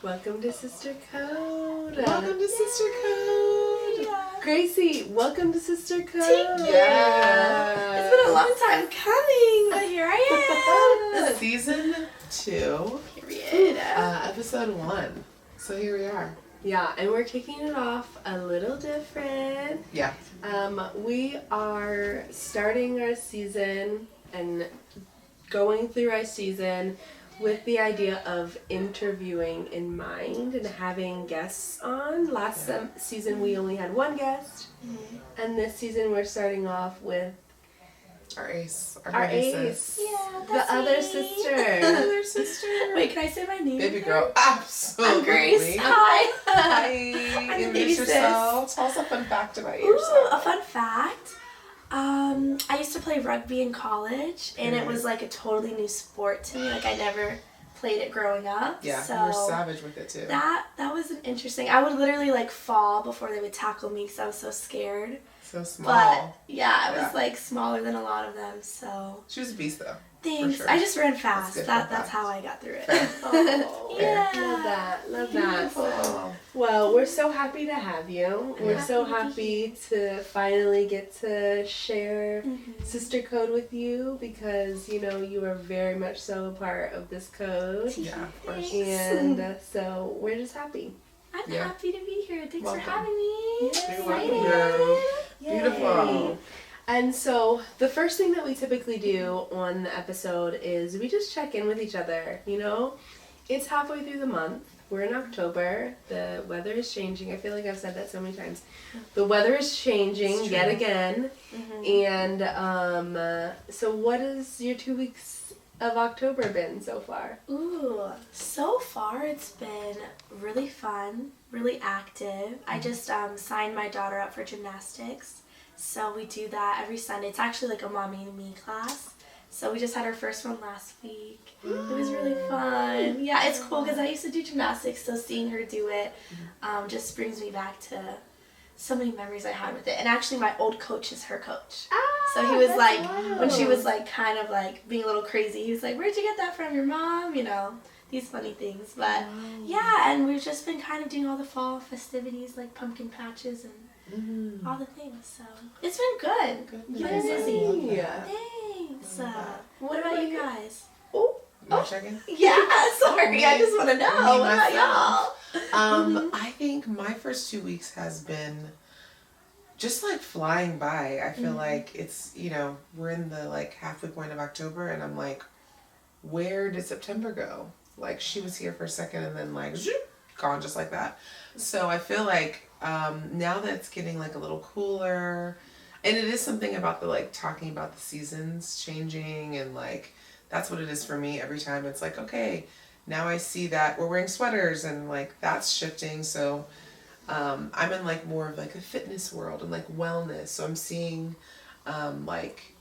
Welcome to Sister Code. Welcome to Sister Code. Yeah. Gracie, welcome to Sister Code. Thank you. Yeah. It's been a long time coming, but here I am. Season 2. Period. Episode 1. So here we are. Yeah, and we're kicking it off a little different. Yeah. We are starting our season and going through our season with the idea of interviewing in mind and having guests on. Last season we only had one guest, and this season we're starting off with our ace. Our ace. Yeah, the other sister. The other sister. Wait, can I say my name? Baby girl. Absolutely. I'm Grace. Hi. Hi. I'm Introduce Baby yourself. Sis. Tell us a fun fact about Ooh, yourself. a fun fact. I used to play rugby in college, and it was like a totally new sport to me. Like I never played it growing up. Yeah, so you were savage with it too. That was an interesting. I would literally like fall before they would tackle me because I was so scared. So small. But yeah, I was like smaller than a lot of them. So she was a beast though. thanks. Sure. I just ran fast. That's That's how I got through it. Oh, yeah. Love that. Love that. Oh. Well, we're so happy to have you. We're so happy to finally get to share Sister Code with you because, you know, you are very much so a part of this code. Yeah, of course. And so we're just happy. I'm happy to be here. Thanks Welcome. for having me. You're welcome, girl. Beautiful. And so the first thing that we typically do on the episode is we just check in with each other, you know? It's halfway through the month. We're in October. The weather is changing. I feel like I've said that so many times. The weather is changing yet again. And so what has your 2 weeks of October been so far? Ooh, so far it's been really fun, really active. I just signed my daughter up for gymnastics. So we do that every Sunday. It's actually like a mommy and me class. So we just had our first one last week. It was really fun. Yeah, it's cool because I used to do gymnastics, so seeing her do it just brings me back to so many memories I had with it. And actually my old coach is her coach. So he was like, when she was like kind of like being a little crazy, he was like, where'd you get that from, your mom? You know, these funny things. But yeah, and we've just been kind of doing all the fall festivities like pumpkin patches and all the things, so it's been good. You've been busy. Thanks. What about you guys? Oh, Checking? Yeah, sorry, I just want to know. What about y'all? I think my first 2 weeks has been just like flying by. I feel like it's, you know, we're in the like halfway point of October and I'm like, where did September go? Like she was here for a second and then like zoop, gone just like that. So I feel like now that it's getting like a little cooler, and it is something about the like talking about the seasons changing, and like that's what it is for me every time. It's like, okay, now I see that we're wearing sweaters and like that's shifting. So I'm in like more of like a fitness world and like wellness. So I'm seeing like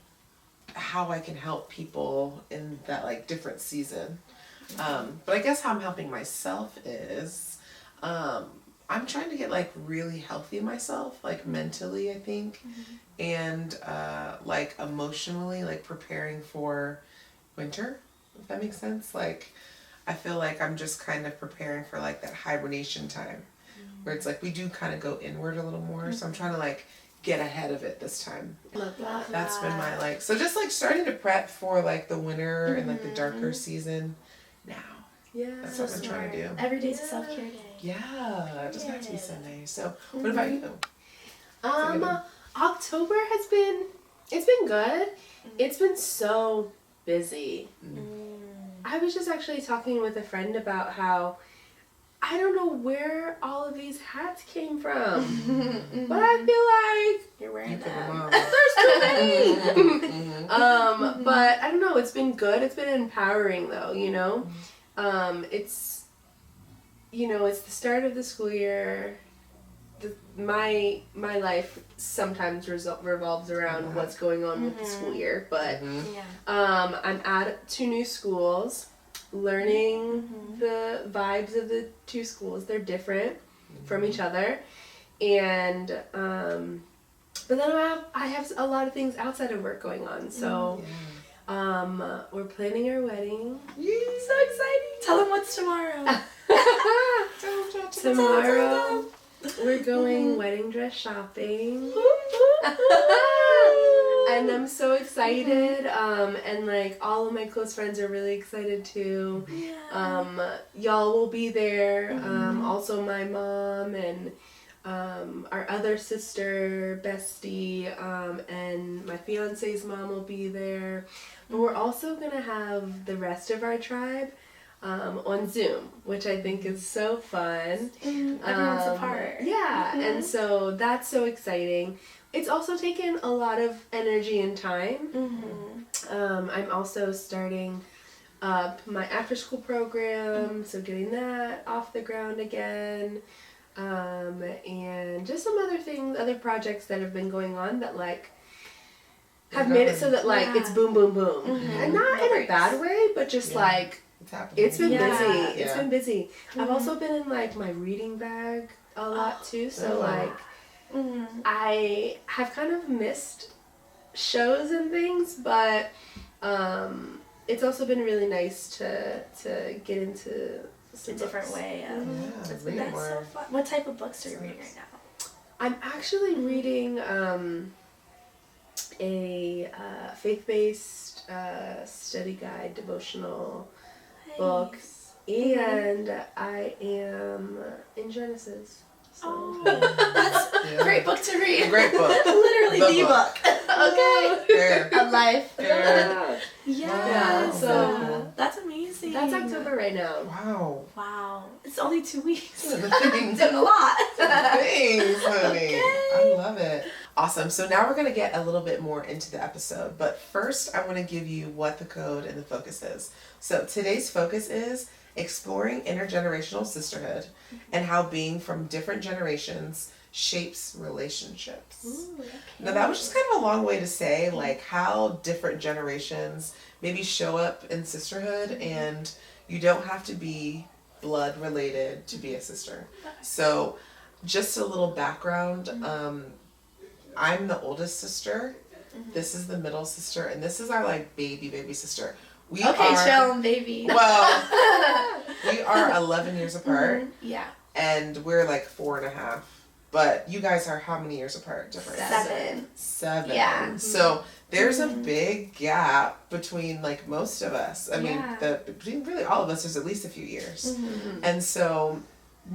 how I can help people in that like different season. But I guess how I'm helping myself is I'm trying to get like really healthy myself, like mentally, I think, and like emotionally, like preparing for winter, if that makes sense. Like I feel like I'm just kind of preparing for like that hibernation time where it's like we do kind of go inward a little more. So I'm trying to like get ahead of it this time. love that. That's been my like, so just like starting to prep for like the winter and like the darker season now. Yeah. That's So what I'm trying to do. Every day's a self-care day. Yeah, it doesn't have to be so nice. So what about you? October has been, it's been good. It's been so busy. I was just actually talking with a friend about how I don't know where all of these hats came from, but I feel like You're wearing them. there's too many. But I don't know. It's been good. It's been empowering, though. You know, it's, you know, it's the start of the school year. my life sometimes revolves around what's going on with the school year, but I'm at 2 new schools, learning the vibes of the 2 schools. They're different from each other, and but then I have a lot of things outside of work going on, so we're planning our wedding. So exciting. Tell them what's tomorrow. Tomorrow we're going wedding dress shopping. And I'm so excited, and like all of my close friends are really excited too. Y'all will be there, also my mom and our other sister, bestie, and my fiance's mom will be there. But we're also gonna have the rest of our tribe on Zoom, which I think is so fun. Everyone's apart. Yeah, and so that's so exciting. It's also taken a lot of energy and time. I'm also starting up my after-school program, so getting that off the ground again. And just some other things, other projects that have been going on that like have made it so that like it's boom, boom, boom. And not in a bad way, but just like it's been busy. It's been busy. I've also been in like my reading bag a lot too, so like I have kind of missed shows and things, but it's also been really nice to get into a different way of that's so fun. What type of books are you reading right now? I'm actually reading a faith-based study guide devotional book, and I am in Genesis. So. That's a great book to read. A great book. Literally the book. Okay. Fair. Of life. Fair. Yeah. So that's amazing. That's October right now. Wow. It's only 2 weeks. Doing a lot. Thanks, honey. Okay. I love it. Awesome. So now we're going to get a little bit more into the episode. But first, I want to give you what the code and the focus is. So today's focus is exploring intergenerational sisterhood and how being from different generations shapes relationships. Ooh, okay. Now that was just kind of a long way to say like how different generations maybe show up in sisterhood, and you don't have to be blood related to be a sister. So just a little background, I'm the oldest sister, this is the middle sister, and this is our like baby sister. We chill, baby. Well, we are 11 years apart. Yeah. And we're like 4.5. But you guys are how many years apart? Different. 7. Yeah. So there's a big gap between like most of us. I mean, between really all of us, there's at least a few years. And so,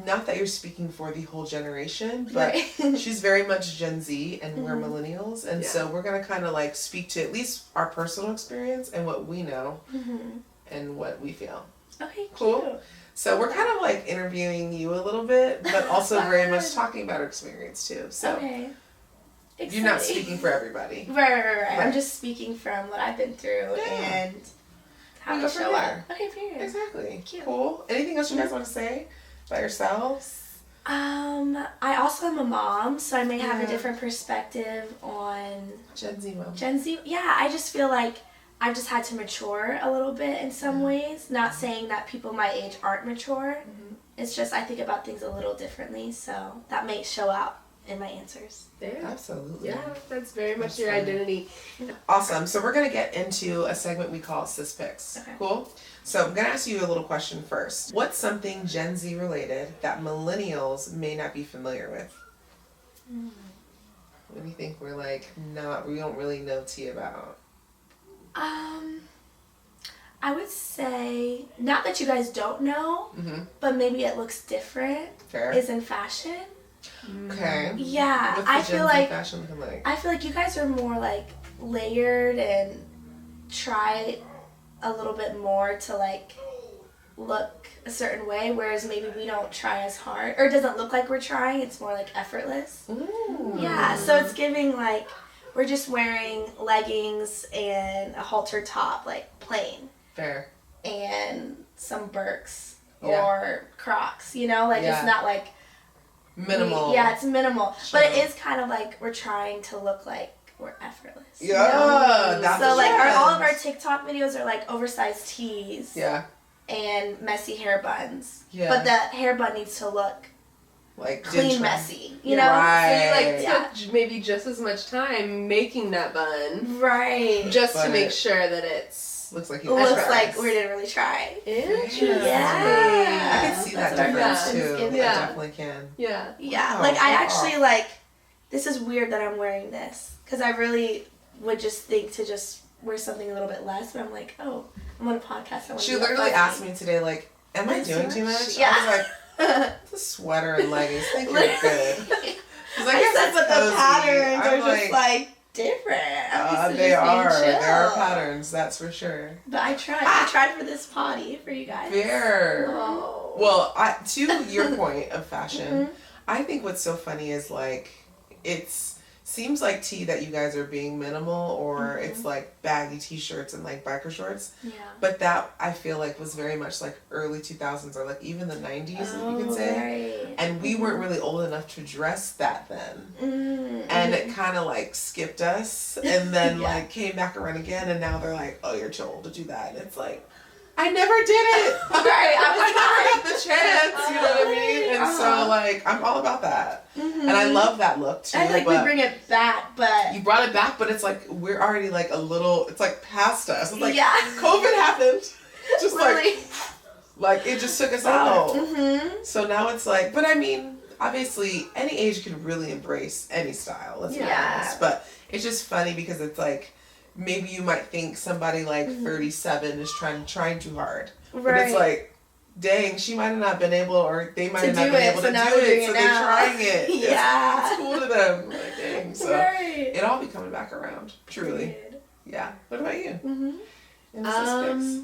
not that you're speaking for the whole generation, but she's very much Gen Z and we're millennials. And so we're going to kind of like speak to at least our personal experience and what we know and what we feel. Okay, cool. Cute. So we're kind of like interviewing you a little bit, but also very much talking about our experience too. So you're not speaking for everybody. Right. I'm just speaking from what I've been through and how to show up. Okay, period. Exactly. Cute. Cool. Anything else you guys want to say about yourselves? I also am a mom, so I may have a different perspective on Gen Z mom. Gen Z. Yeah, I just feel like I've just had to mature a little bit in some ways. Not saying that people my age aren't mature. It's just I think about things a little differently, so that may show out in my answers. There. Absolutely. Yeah, that's very much your identity. Awesome. So we're going to get into a segment we call Sis Picks. Okay. Cool? So I'm going to ask you a little question first. What's something Gen Z related that millennials may not be familiar with? What do you think we're like we don't really know tea about? I would say, not that you guys don't know, but maybe it looks different. Fair. Is in fashion. Okay. Yeah, What's the I feel Gen Z like fashion looking like? I feel like you guys are more like layered and try a little bit more to like look a certain way, whereas maybe we don't try as hard, or it doesn't look like we're trying. It's more like effortless. Ooh. Yeah, so it's giving like we're just wearing leggings and a halter top, like plain. Fair. And some Birks or Crocs, you know, like it's not like Minimal. Yeah, it's minimal. Sure. But it is kind of like we're trying to look like we're effortless. Yeah, that's so like trend. all of our TikTok videos are like oversized tees. Yeah. And messy hair buns. Yeah. But the hair bun needs to look like clean, messy. You know? Right. So you like took maybe just as much time making that bun. Right. Just But to make sure that it's looks like we didn't really try. Interesting. Yeah. I can see that That's what our difference friends too. give I us. definitely can. Yeah. Yeah. Wow, like I wow. actually like this is weird that I'm wearing this because I really would just think to just wear something a little bit less, but I'm like, oh, I'm on a podcast. She literally asked me today, like, am I doing too much? Yeah. I was like, it's a sweater and leggings. I think you're good. She's like, I said, but the cozy. patterns I'm are just like different. I'm used to they just being are. chill. There are patterns, that's for sure. But I tried. I tried for this potty for you guys. Fair. Oh. Well, to your point of fashion, I think what's so funny is like, seems like that you guys are being minimal or it's like baggy t-shirts and like biker shorts. Yeah. But that I feel like was very much like early 2000s or like even the 90s you can say. Right. And we weren't really old enough to dress that then. Mm-hmm. And it kind of like skipped us and then Yeah. like came back around again and now they're like, oh, you're too old to do that. And it's like, I never did it. Right. I never got the chance, you know what I mean? And so like, I'm all about that. Mm-hmm. And I love that look too. I like we bring it back, but you brought it back, but it's like, we're already like a little, it's like past us. It's like, yeah. COVID happened. Just Really? like it just took us out. Mm-hmm. So now it's like, but I mean, obviously any age can really embrace any style, let's be honest. But it's just funny because it's like, maybe you might think somebody like 37 is trying too hard. Right. But it's like, dang, she might have not been able, or they might have not do been it, able so to now do we're it, doing so it they're now. trying it. Yeah. It's cool to them. Like, dang. So Right. it all be coming back around, truly. Yeah. What about you? Mm-hmm.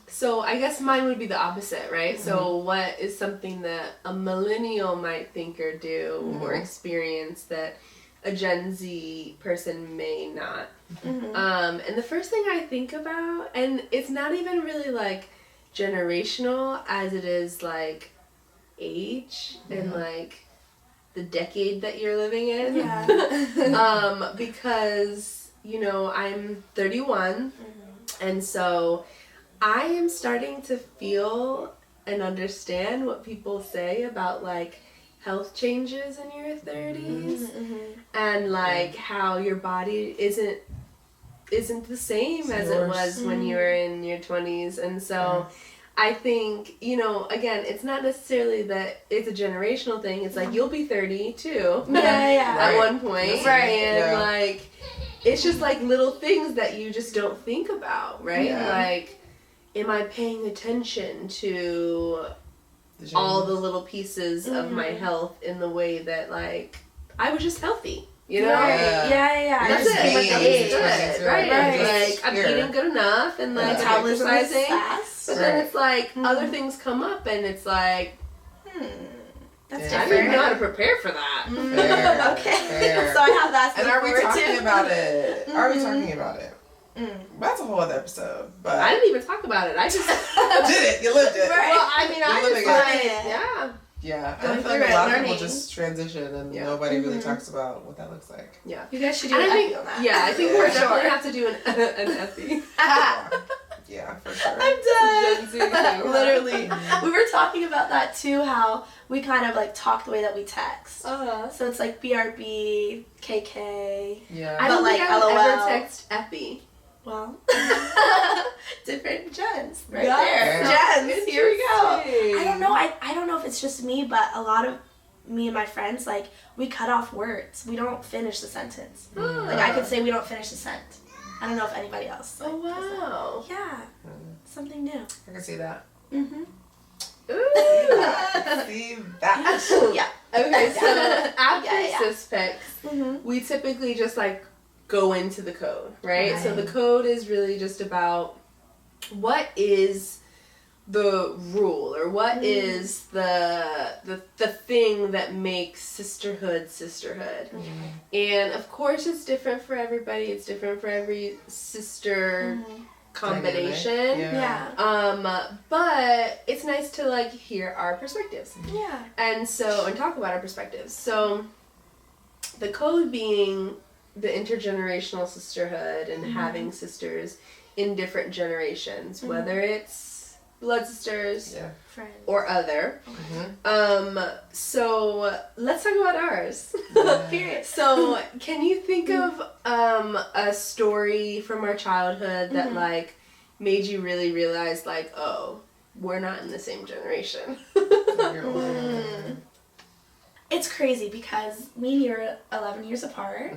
So I guess mine would be the opposite, right? So what is something that a millennial might think or do or experience that a Gen Z person may not? And the first thing I think about, and it's not even really like generational as it is like age and like the decade that you're living in. Yeah. Because, you know, I'm 31 and so I am starting to feel and understand what people say about like health changes in your 30s and like how your body isn't the same as it was when you were in your 20s. And so I think, you know, again, it's not necessarily that it's a generational thing. It's like you'll be 30 too at one point. Right. And like it's just like little things that you just don't think about, right? Like, am I paying attention to all the little pieces of my health in the way that like I was just healthy, you know? Yeah. That's Just it. being Like, I'm age, good, right? right. Like I'm eating good enough and like I'm Metabolism is exercising. fast. But then it's like other things come up and it's like That's Yeah. I different. didn't know how to prepare for that. Fair, Okay. fair. So I have that. And are we talking about it? Are we Mhm. talking about it? That's a whole other episode. But I didn't even talk about it. I just did it. You lived it. Right. well, I mean, I You're just living like it. yeah. Yeah. Going I feel through like a it, lot of people learning. just transition and nobody really talks about what that looks like. Yeah. You guys should do And an I think epi on that. yeah, I think Yeah. we're definitely have to do an epi. Yeah, for sure. I'm done. Gen Z thing. Literally. We were talking about that too, how we kind of like talk the way that we text. So it's like BRB, KK. Yeah. I don't But, think like, I would LOL. ever text epi. Well, different gens right Yeah. there. Yeah. Gens. Here we go. Interesting. I don't know. I don't know if it's just me, but a lot of me and my friends, like, we cut off words. We don't finish the sentence. Like, I could say we don't finish the sentence. I don't know if anybody else. Oh wow. Yeah. Something new. I can see that. Mm-hmm. See that. Yeah. Okay, so after Yeah. cis pics, Mm-hmm. we typically just like go into the code, right? So Right. the code is really just about what is the rule or what is the thing that makes sisterhood. And of course it's different for everybody. It's different for every sister combination. Yeah. But it's nice to like hear our perspectives. Yeah. And talk about our perspectives. So the code being the intergenerational sisterhood and having sisters in different generations, whether it's blood sisters Friends. or other. So let's talk about ours. Period. So can you think of a story from our childhood that like made you really realize like, oh, we're not in the same generation? It's crazy because me and you are 11 years apart.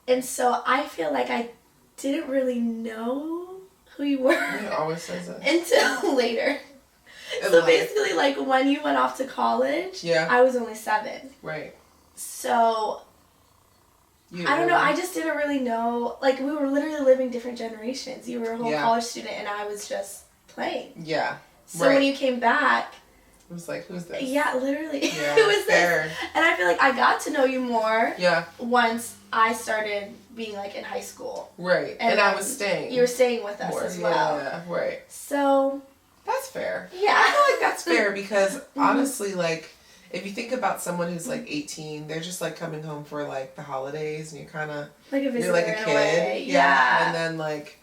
And so I feel like I didn't really know who you were. It always says that. Until later. So basically, like, when you went off to college, I was only 7. Right. So, I don't know, I just didn't really know. Like, we were literally living different generations. You were a whole college student, and I was just playing. Yeah. So when you came back... It was like, who's this? Yeah, literally. Yeah, Who is fair. this? And I feel like I got to know you more Yeah. once I started being, like, in high school. Right. And I was staying. You were staying with us as well. Yeah, right. So... That's fair. Yeah. I feel like that's fair because, honestly, like, if you think about someone who's, like, 18, they're just, like, coming home for, like, the holidays, and you're kind of... Like a visitor you're, like, a in kid. way. Yeah. And then, like,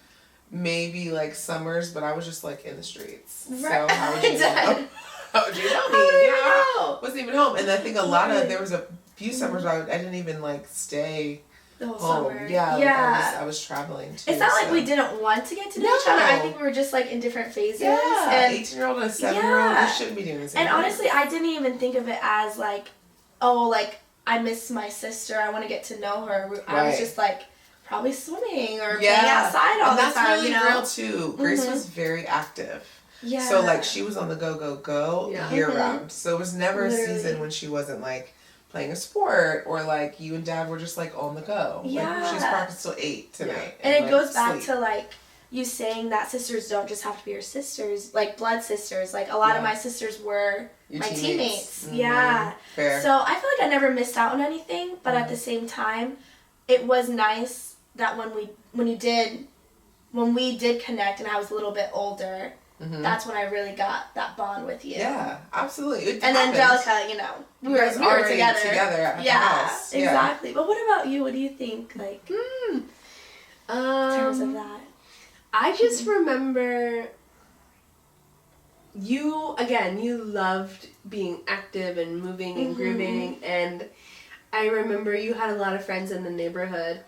maybe, like, summers, but I was just, like, in the streets. Right. So how would you know? How would you know me? How would I know? Wasn't even home. And I think there was a few summers where I didn't even, like, stay the whole home. summer. Yeah. Yeah. Like I was traveling, too. It's not like we didn't want to get to know each other. I think we were just, like, in different phases. Yeah. And 18-year-old and a 7-year-old, we shouldn't be doing the same And thing. honestly, I didn't even think of it as, like, oh, like, I miss my sister. I want to get to know her. I was just, like, probably swimming or playing outside all the time, that's really you know? real, too. Grace was very active. Yeah. So, like, she was on the go year-round. So it was never a season when she wasn't, like, playing a sport or, like, you and Dad were just, like, on the go. Yeah. Like, she's practiced till 8 tonight. And it like, goes back to, like, you saying that sisters don't just have to be your sisters, like, blood sisters. Like, a lot of my sisters were your my teammates. Mm-hmm. Yeah. Fair. So I feel like I never missed out on anything, but at the same time, it was nice that when we did connect and I was a little bit older, that's when I really got that bond with you. Yeah, absolutely. And then Angelica, you know, we were already together. At the house. Exactly. But what about you? What do you think, like, in terms of that? I just remember you loved being active and moving and grooving, and I remember you had a lot of friends in the neighborhood,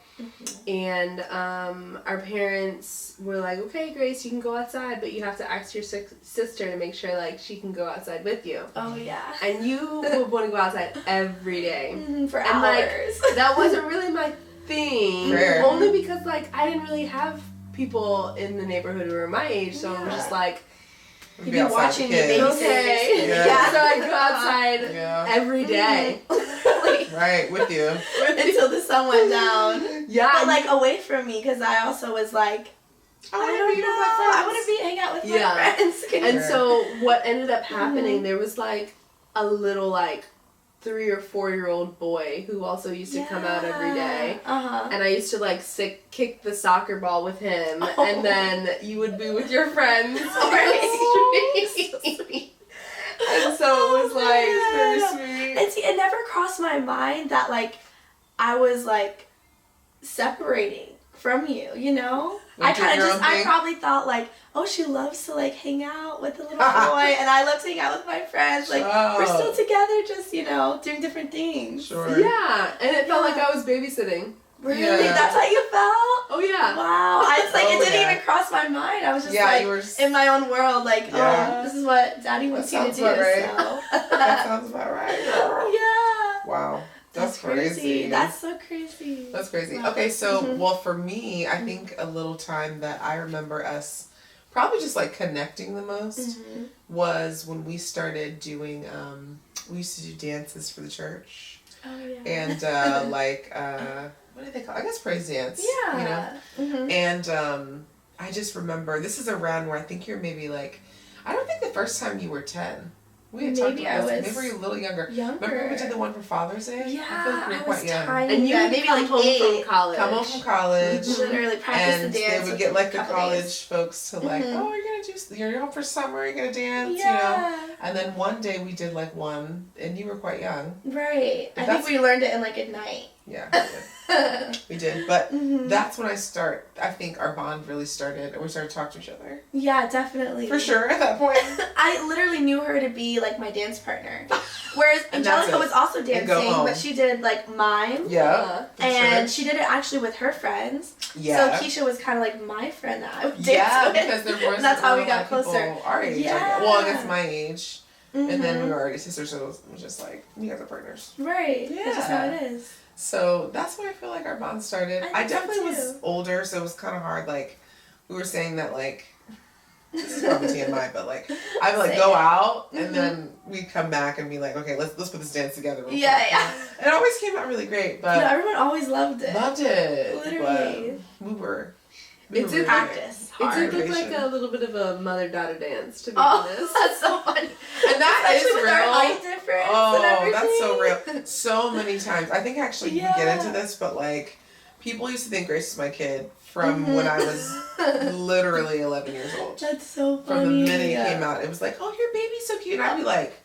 and our parents were like, okay, Grace, you can go outside, but you have to ask your sister to make sure, like, she can go outside with you. Oh, yeah. And you would want to go outside every day. For and, hours. Like, that wasn't really my thing. Fair. Only because, like, I didn't really have people in the neighborhood who were my age, so I was just like, you'd be watching your babysitters. Okay. Yeah. So I'd go outside every day. Right, with you. Until the sun went down. Yeah. But, like, away from me, because I also was like, I want to be hang out with my friends. And so what ended up happening, there was, like, a little, like, 3 or 4-year-old boy who also used to come out every day. And I used to, like, kick the soccer ball with him, and then you would be with your friends on the street. And so it was, like, very sweet. And see, it never crossed my mind that, like, I was, like, separating from you, you know? Like I probably thought, like, oh, she loves to, like, hang out with the little boy, and I love to hang out with my friends. Like, we're still together, just, you know, doing different things. Sure. Yeah, and it felt like I was babysitting. Really? Yeah. That's how you felt? Oh, yeah. Wow. It didn't even cross my mind. I was just, like, in my own world, like, oh, this is what Daddy wants you to do. Right. So. That sounds about right. Yeah. Wow. That's crazy. That's so crazy. That's crazy. Wow. Okay, so, well, for me, I think a little time that I remember us probably just, like, connecting the most was when we started doing, we used to do dances for the church. Oh, yeah. And, like, what do they call it? I guess praise dance. Yeah. You know? And I just remember, this is around where I think you're maybe, like, I don't think the first time you were 10. We had talked Maybe about this. I Maybe we were a little younger. Younger. Remember when we did the one for Father's Day? Yeah, I feel like we were I quite was young. tiny. And you then, would maybe come like home 8. from college. Come home from college. Literally practice And the dance. they would get like the couple college days. folks to like, Mhm. oh, you're home for summer, you're gonna dance, Yeah. you know. And then one day we did like one, and you were quite young. Right. But I think we learned it in like a night. Yeah, we did. But Mhm. that's when I think our bond really started, and we started talking to each other. Yeah, definitely. For sure, at that point. I literally knew her to be like my dance partner. Whereas And that's Angelica it. was also And go dancing, home. but she did like mime. Yeah. for And sure. she did it actually with her friends. Yeah. So Keisha was kind of like my friend that I would dance Yeah, with. because there was And that's how we a lot got of people closer. our age. Yeah. Well, I guess my age. And then we Mhm. were already sisters, so it was just like, you guys are partners. Right. That's just how Yeah. it is. So that's where I feel like our bond started. I I think so definitely was too. older, so it was kind of hard. Like, we were saying that, like, this is probably TMI, but like, I would like Say go it. out and Mhm. then we'd come back and be like, okay, let's put this dance together. real Yeah, quick. yeah. It always came out really great, but You know, everyone always loved it. loved it. Literally. But we were It's really in Practice. It Hard. did look like Motivation. a little bit of a mother-daughter dance, to be Oh, honest. that's so funny. And that is Especially with our real. height difference and Oh, everything. that's so real. So many times. I think actually we get Yeah. into this, but like, people used to think Grace was my kid from Mhm. when I was literally 11 years old. That's so From funny. the minute he came out, it was like, oh, your baby's so cute. And I'd be like,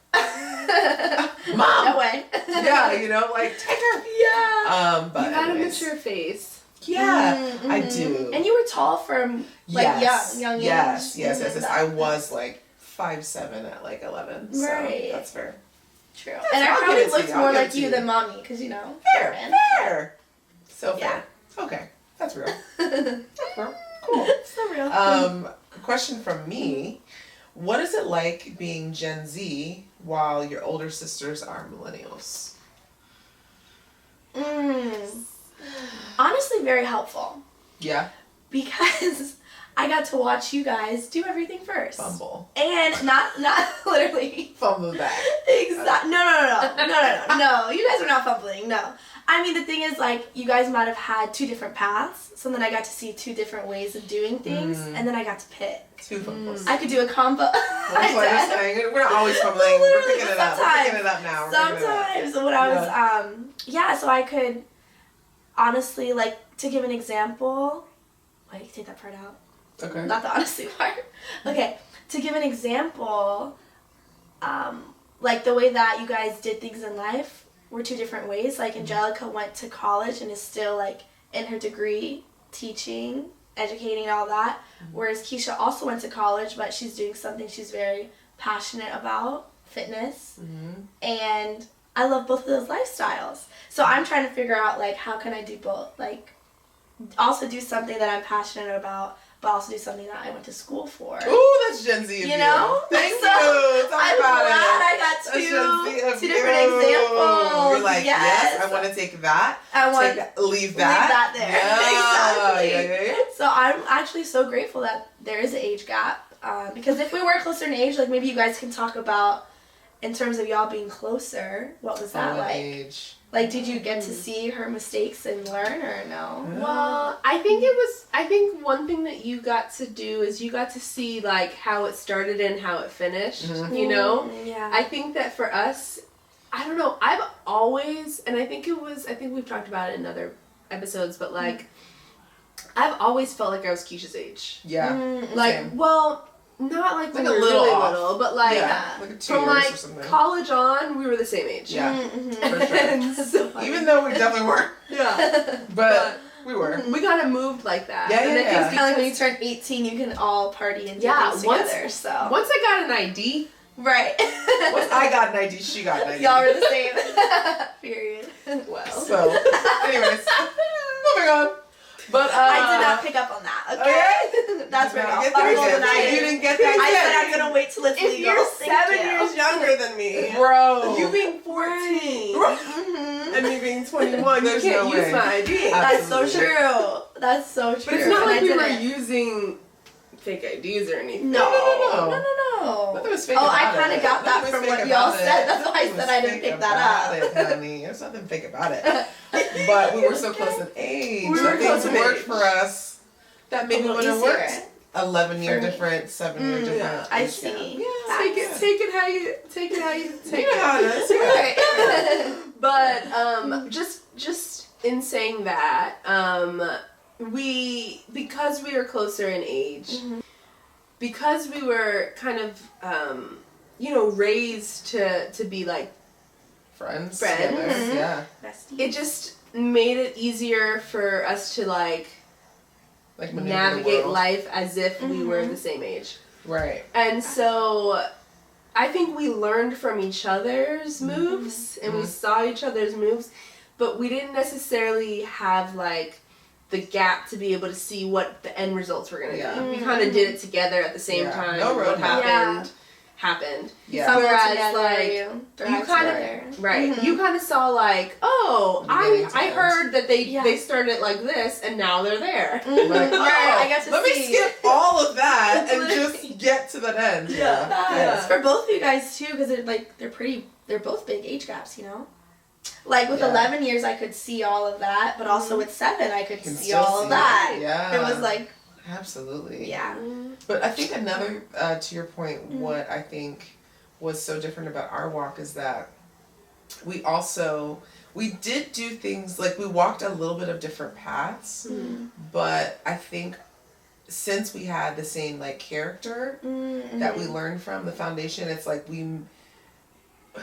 Mom! No way. Yeah, you know, like, take her. Yeah. But You had a anyways. mature face. Yeah, Mhm, I mhm. do. And you were tall from like young age. Yes. Mhm, I was like 5'7" at like 11. So Right. that's fair. True. That's- And I I'll give probably it to looked you, I'll more give it like to you you. than mommy, because you know. Fair. So Yeah. fair. Okay, that's real. Cool. Cool. So real. Question from me. What is it like being Gen Z while your older sisters are millennials? Honestly, very helpful. Yeah. Because I got to watch you guys do everything first. Fumble. And not literally. Fumble back. Exactly. No. You guys are not fumbling. No. I mean, the thing is, like, you guys might have had 2 different paths, so then I got to see 2 different ways of doing things, and then I got to pick. 2 fumbles. I could do a combo. That's what I'm saying. We're not always fumbling. We're Literally, picking it up. We're sometimes. picking it up now. We're picking it up. Sometimes when I was, so I could honestly, like, to give an example, wait, take that part out. Okay. Not the honestly part. Okay, to give an example, like the way that you guys did things in life were 2 different ways. Like Angelica went to college and is still like in her degree, teaching, educating, and all that. Whereas Keisha also went to college, but she's doing something she's very passionate about, fitness. And I love both of those lifestyles. So I'm trying to figure out like how can I do both? Like also do something that I'm passionate about, but also do something that I went to school for. Ooh, that's Gen Z of You know? Thank So, you. Talk I'm about glad it. I got That's Gen Z of two different you. examples. You're like, yes, I want to take that. I want Take that, leave that. there. Yeah. Exactly. Yeah. So I'm actually so grateful that there is an age gap. Because if we were closer in age, like maybe you guys can talk about, in terms of y'all being closer, what was that like? Age. Like, did you get to see her mistakes and learn, or no? Well, I think one thing that you got to do is you got to see like how it started and how it finished, you know? Yeah. I think that for us, I don't know, I've always, and I think we've talked about it in other episodes, but like, I've always felt like I was Keisha's age. Yeah. Like, Same. well, not like when Like we a were little really off. little, but like, Yeah, like a 2 from years like or something. college on, we were the same age. Yeah. For sure. And so, Even though we definitely weren't, yeah. but we were. We kind of moved like that. Yeah, And I yeah, think yeah. Kind of like when you turn 18, you can all party and do Yeah, things once- together. So Once I got an ID, right. Once I got an ID, she got an ID. Y'all were the same. Period. well. So, anyways, moving on. But I did not pick up on that. Okay. That's You where did not y'all get that fumbled yet. and I You didn't get that I yet. said I'm gonna wait till it's If legal. you're Thank 7 you. years younger than me, Bro. you being 14, Mhm. and me being 21, you There's can't no use way. my ID. That's so Absolutely. true. That's so true. But it's not And like I we were didn't. using fake IDs or anything. No. No. No. Nothing was fake Oh, I about kind it. of got that Nothing was from fake what y'all about it. said. That's why I Nothing said was I didn't fake pick that up. about it, honey. There's nothing fake about it. But we were so close in age. We were that close things in worked age. for us. That maybe A little wouldn't have worked. easier. 11-year For me. difference, 7-year difference. I age see. gap. Yeah. take it how you take You know how it is. Right. But just in saying that, because we were closer in age, because we were kind of raised to be like Friends. Together. Yeah. Besties. it just made it easier for us to like maneuver navigate the world. life as if we were the same age. Right. And so I think we learned from each other's moves and we saw each other's moves, but we didn't necessarily have like the gap to be able to see what the end results were going to be. We kind of did it together at the same time. No road what happened. Yeah. Whereas like you kind of you kind of saw like, oh, I heard that they started like this and now they're there. Like, I got to let see. me skip all of that and just get to that end. Yeah. For both of you guys too, because they're both big age gaps, you know. Like with 11 years, I could see all of that, but also with 7, I could see all of that. Yeah. It was like absolutely. Yeah. But I think another to your point, what I think was so different about our walk is that we did do things like we walked a little bit of different paths, but I think since we had the same like character that we learned from the foundation, it's like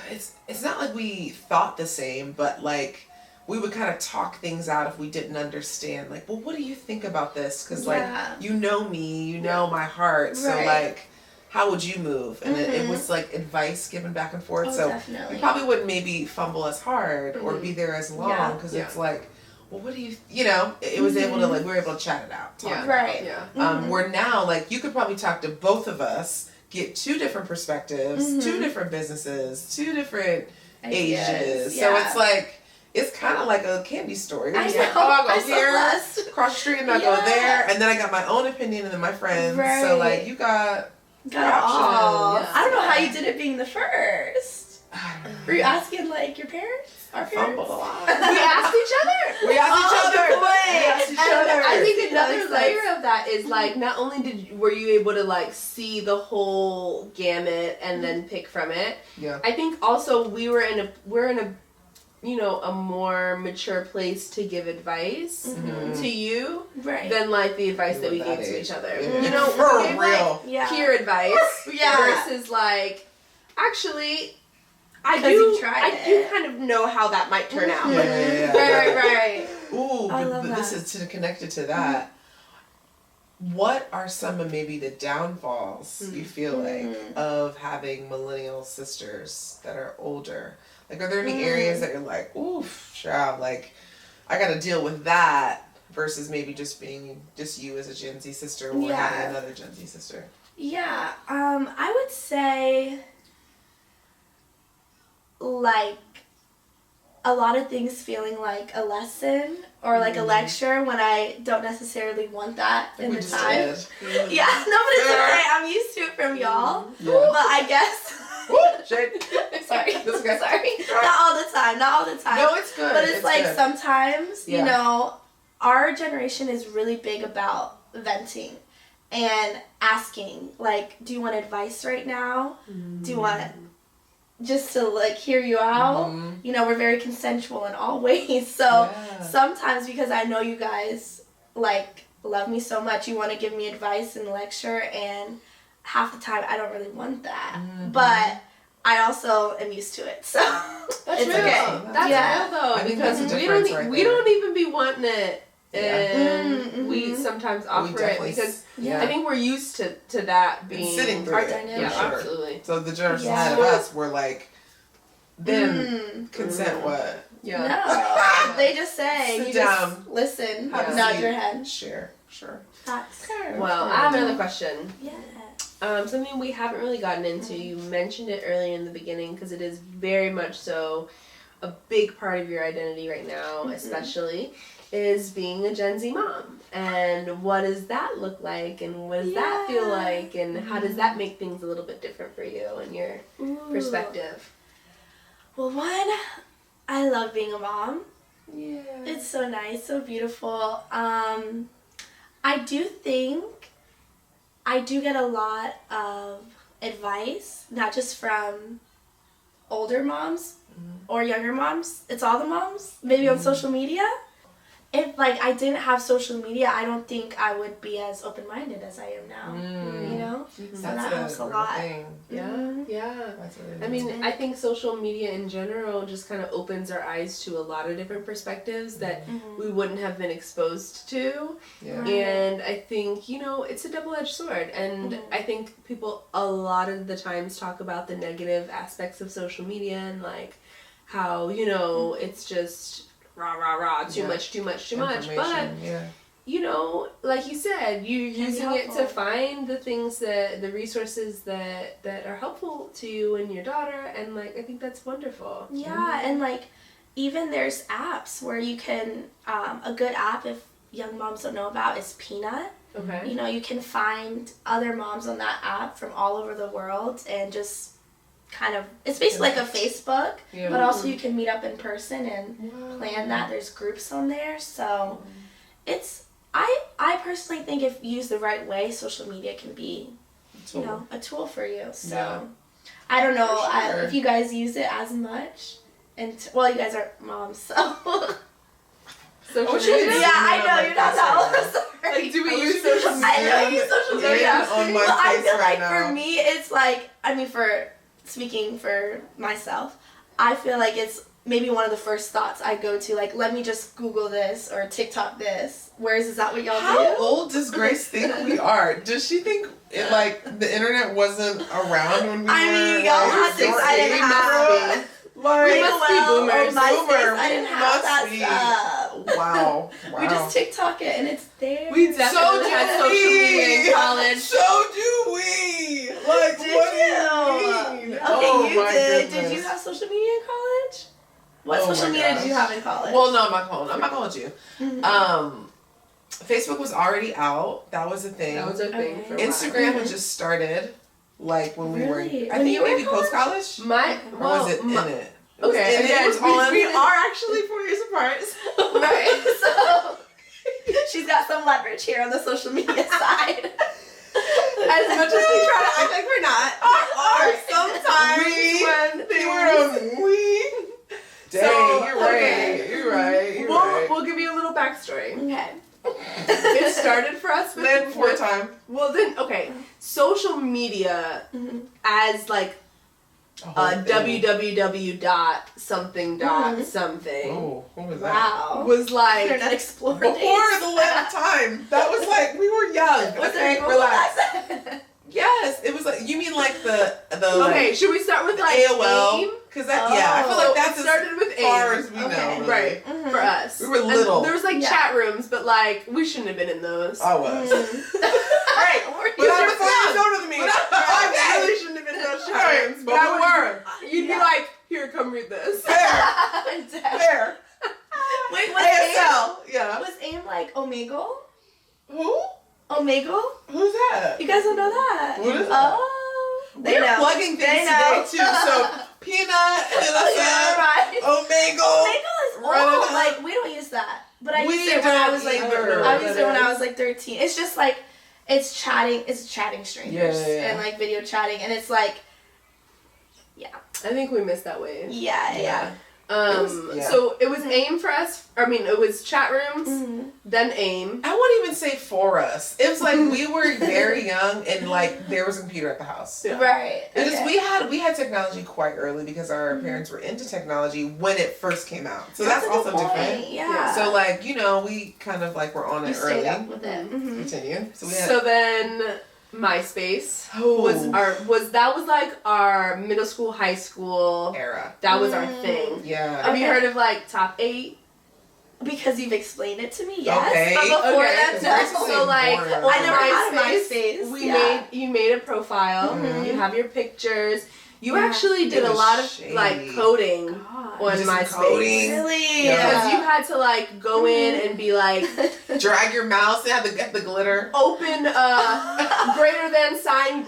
it's not like we thought the same, but like we would kind of talk things out if we didn't understand. Like, well, what do you think about this? Because like you know me, you know my heart, so like how would you move? And it was like advice given back and forth. So definitely. we probably wouldn't maybe fumble as hard or be there as long because it's like, well, what do you know? It was able to like we were able to chat it out. Talk it out. Where now like you could probably talk to both of us. Get 2 different perspectives, 2 different businesses, 2 different ages. So it's like, it's kind of like a candy store. It's like, oh, I go here, across the street, and I go there, and then I got my own opinion, and then my friends. Right. So like, you got it all. options. I don't know how you did it being the first. Were you asking like your parents? Our parents? Fumbled a lot. We asked each other. We asked each other. I think another layer of that is like not only were you able to like see the whole gamut and then pick from it. Yeah. I think also we're in a a more mature place to give advice to you than like the advice that we gave to each other. Yeah. You know, For we gave, real. like, peer advice versus like actually I do kind of know how that might turn out. Yeah. Right. Ooh, I love but this that. is connected to that. What are some of maybe the downfalls you feel like of having millennial sisters that are older? Like, are there any areas that you're like, oof, child, like, I got to deal with that versus maybe just being just you as a Gen Z sister or having another Gen Z sister? Yeah, I would say like a lot of things feeling like a lesson or like a lecture when I don't necessarily want that in the time. Yeah, no, but it's okay. I'm used to it from y'all. Yeah. But I guess. Sorry. That's okay. Sorry. Not all the time. No, it's good. But it's like good. sometimes, you know, our generation is really big about venting and asking, like, do you want advice right now? Do you want just to like hear you out? You know, we're very consensual in all ways. So sometimes because I know you guys like love me so much, you want to give me advice and lecture, and half the time I don't really want that. But I also am used to it. So that's it's real. okay. That's real though, I think because that's a we difference don't right we there. don't even be wanting it. And we sometimes offer it definitely because I think we're used to that being and sitting through our it. dynamic. Yeah, Sure. absolutely. So the generation ahead of us were like, then consent what? Yeah. No, they just say, Sit you down. just listen, Have a nod seat. your head. Share. Sure. That's Well, I have another question. yeah. Something we haven't really gotten into. You mentioned it early in the beginning because it is very much so a big part of your identity right now, especially, is being a Gen Z mom. And what does that look like? And what does that feel like? And how does that make things a little bit different for you and your perspective? Well, one, I love being a mom. Yeah. It's so nice, so beautiful. I do think I do get a lot of advice, not just from older moms or younger moms. It's all the moms, maybe on social media. If like I didn't have social media, I don't think I would be as open-minded as I am now. You know, so that helps a lot. Thing. Yeah. That's a really I good mean, I think social media in general just kind of opens our eyes to a lot of different perspectives that we wouldn't have been exposed to. Yeah. And I think, you know, it's a double-edged sword. And I think people a lot of the times talk about the negative aspects of social media and like how, you know, it's just rah, too much. But, you know, like you said, you're using it to find the things the resources that are helpful to you and your daughter. And, like, I think that's wonderful. Yeah, and, like, even there's apps where you can, a good app, if young moms don't know about, is Peanut. Okay. You know, you can find other moms on that app from all over the world and just kind of, it's basically like a Facebook, but also you can meet up in person and plan that. There's groups on there, so it's, I personally think if used the right way, social media can be, you know, a tool for you. So I don't know if you guys use it as much, and well, you guys are moms, so. Social media? Yeah, I know you're not that old. Sorry. Like, do we use social media? I know you use social media. On my But I face feel right like now. for me, it's like, I mean, speaking for myself, I feel like it's maybe one of the first thoughts I go to, like, let me just Google this or TikTok this. Whereas, is that what y'all do? How old does Grace think we are? Does she think like the internet wasn't around when we were? I mean, y'all had this. I didn't have. Like, we must be boomers. I didn't have that stuff. Wow. We just TikTok it and it's there. We definitely had social media in college. So do we. Like, Did what you? do you mean? Okay, Oh, you my did. goodness. Did you have social media in college? What Oh social my media gosh. did you have in college? Well, no, I'm not gonna hold you. Facebook was already out. That was a thing. That was a thing for a while. Instagram had just started, like when we were. Really? I When think you were maybe in college? post college. Or Or was it in it? Okay, And again, it was on. we are actually 4 years apart. Right. So she's got some leverage here on the social media side. As much as we try to act like we're not, there are sometimes when things. Dang, So, you're right. okay. You're right. You're right. We'll give you a little backstory. Okay. It started for us Then for a time. Well, then, okay. Social media as like www dot something dot something Oh, what was that? Wow. was like Internet Explorer Before days. the web time. That was like, we were young. Was Okay, there relax. relax? Yes, it was like, you mean like the okay. Should we start with like AOL? AIM? Because that, yeah, I feel like that's it started with as far AIM. as we Okay. know. Really. Right, for us. We were little. And there was like chat rooms, but like we shouldn't have been in those. I was. Right, But I was young. young. Older than me. I really shouldn't have been in those chat rooms, but I would. You'd be like, "Here, come read this." Fair. Wait, was ASL. AIM, Yeah. was AIM like Omegle? Who? Omegle? Who's that? You guys don't know that? What is that? Oh. They We're know. plugging They things know. today too. So Peanut, Yeah, right. Omegle. Omegle is Running old. up. Like, we don't use that. But I We used it when I don't was like, either. I used it when I was like 13. It's just like, it's chatting strangers Yeah. and like video chatting, and it's like, I think we missed that wave. yeah. So it was AIM for us. I mean, it was chat rooms, then AIM. I wouldn't even say for us. It was like we were very young and like there was a computer at the house. Yeah. Right. Because Okay. we had technology quite early because our parents were into technology when it first came out. So that's a good also point. different. Yeah. So like, you know, we kind of like were on you it stayed early. up with it. Continue. So we had So then MySpace Oh. was like our middle school, high school. era. That was our thing. Yeah. Have you heard of like top 8? Because you've explained it to me, yes. Okay. But before Okay. that, It's no. So like boring. on I never had MySpace, MySpace. you made a profile. You have your pictures. You actually did It a was lot of shady. like coding God. on Just MySpace. coding. Really? Yeah. Because you had to like go in and be like Drag your mouse and have the glitter. open greater than sign.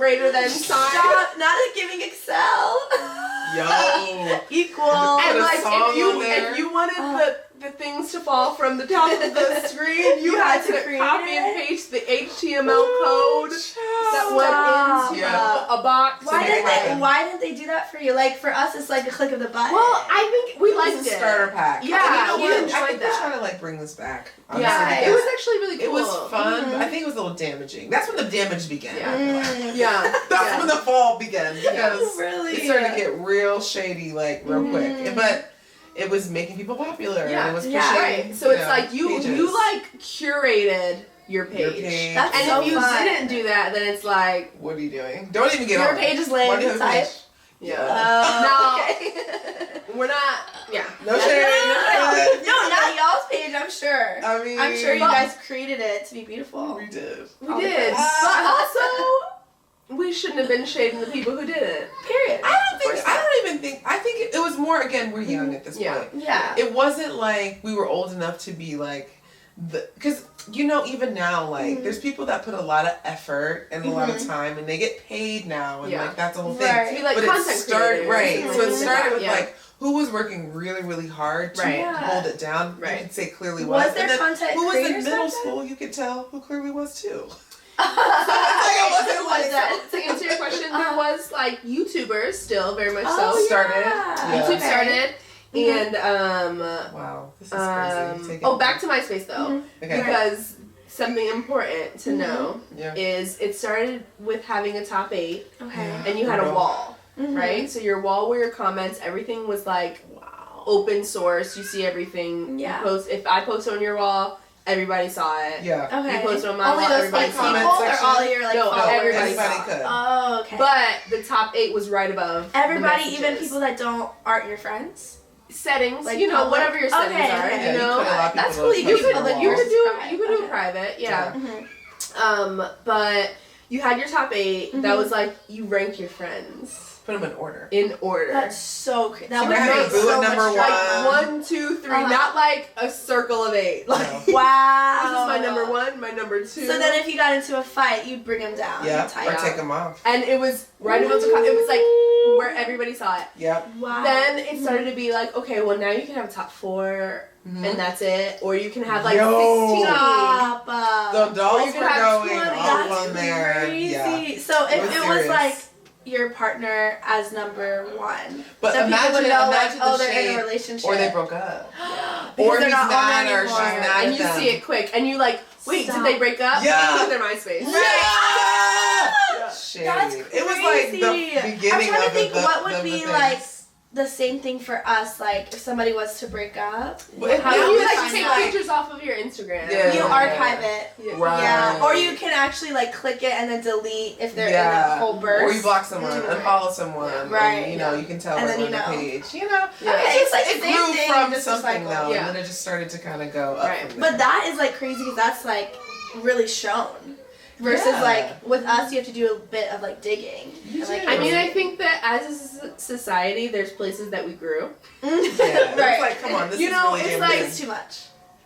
Stop, not at giving Excel. Yo. Equal. Put And a like song on if you wanted the things to fall from the top of the screen, you had to create copy and it? paste the HTML code. that went into Yeah. a box. Why didn't they do that for you? Like, for us, it's like a click of the button. Well, I think we It was liked a it. starter pack. Yeah, And we you know what? enjoyed I think they're that. trying to like bring this back. Yeah, honestly, it was because actually really cool. it was fun. Mhm. I think it was a little damaging. That's when the damage began. Yeah. That's when the fall began because Really? it started to get real shady, like real quick. Mhm. But it was making people popular. Yeah. And it was pushing. Yeah. Right. So it's like you pages. like curated your page. That's And so if you fun. didn't do that, then it's like What are you doing? Don't even get Your on. page is Why laying do you have a inside. page? yeah. Oh, No. okay. We're not. Yeah. No shade. No, not y'all's page, I'm sure. I mean, I'm sure you guys created it to be beautiful. We did. We did. But also, we shouldn't have been shading the people who did it. Period. I think it was more, again, we're young at this Yeah. point. Yeah. It wasn't like we were old enough to be like, because, you know, even now, like, there's people that put a lot of effort and a lot of time and they get paid now and, Yeah. like, that's the whole thing. Right. To be like But content it started, creators. right. So it started with, Yeah. like, who was working really, really hard to Right. hold it down. Right. You could say clearly Was was. there And then content who was in creators middle back then? school, you could tell who clearly was too. It wasn't like that. To answer your question, there was like YouTubers still very much Oh, so. Started. yeah. YouTube Okay. started. And Wow, this is crazy. Take it. back to MySpace though, Okay. because something important to know Yeah. is it started with having a top 8, Okay. and you had a wall, Mhm. right? So your wall were your comments. Everything was like open source. You see everything. Yeah. You post. If I post on your wall, everybody saw it. Yeah. Okay. You post on my Only wall, those everybody like saw people it. comment or section? all your like No, followers? everybody Anybody saw. could. Oh, okay. But the top 8 was right above. the everybody, even messages. people that aren't your friends. Settings, Like you know, public? whatever your settings Okay, are, okay. Yeah, you know. could allow people That's to cool. post You on could- your like, You wall. could do Private. you could do Okay. private, yeah. Mm-hmm. But you had your top 8. That Mhm. was like you ranked your friends Put them in order. in order. That's so crazy. That So would we're having make Boo so at much number sense. like one. 1, 2, 3, Uh-huh. not like a circle of 8. Like Wow. this is my number 1, my number 2. So then, if you got into a fight, you'd bring him down. Yeah. Type. Or take them off. and it was right above the it was like where everybody saw it. Yep. Wow. Then it started to be like, okay, well now you can have a top 4 Mhm. and that's it, or you can have like Yo. 16. Stop. The dolls you were could have going 20. all That's on there. crazy. Yeah. So if It was it was serious. like your partner as number 1, But then people would imagine, know like, imagine oh, the they're in shade. a relationship. Or they broke up. Because Or they're he's not on mad there or she's anymore. mad And at you them. see it quick, and you like, wait, Stop. did they break up? Yeah. Look at their MySpace. Yeah! Shade. That's It was like the crazy. beginning I'm trying to of think the, what would the be things. like the same thing for us, like if somebody was to break up. Well, How now do you it's like take like- pictures off of your Instagram? Yeah. You archive it. Yeah. Right. Yeah. Or you can actually like click it and then delete if they're in Yeah. a whole burst. Or you block someone, Mhm. unfollow someone, Right. and, you know, you can tell And what's then on you their know. page. You know, Yeah. Okay, it's like it the same grew thing, from just something recycled. though, Yeah. and then it just started to kind of go up. Right. From there. But that is like crazy because that's like really shown. Versus Yeah. like with us, you have to do a bit of like digging. You And, like, do. I mean, I think that as a society, there's places that we grew, Yeah, Right. it's like, come on, this You is know, really it's damn like- good. It's too much.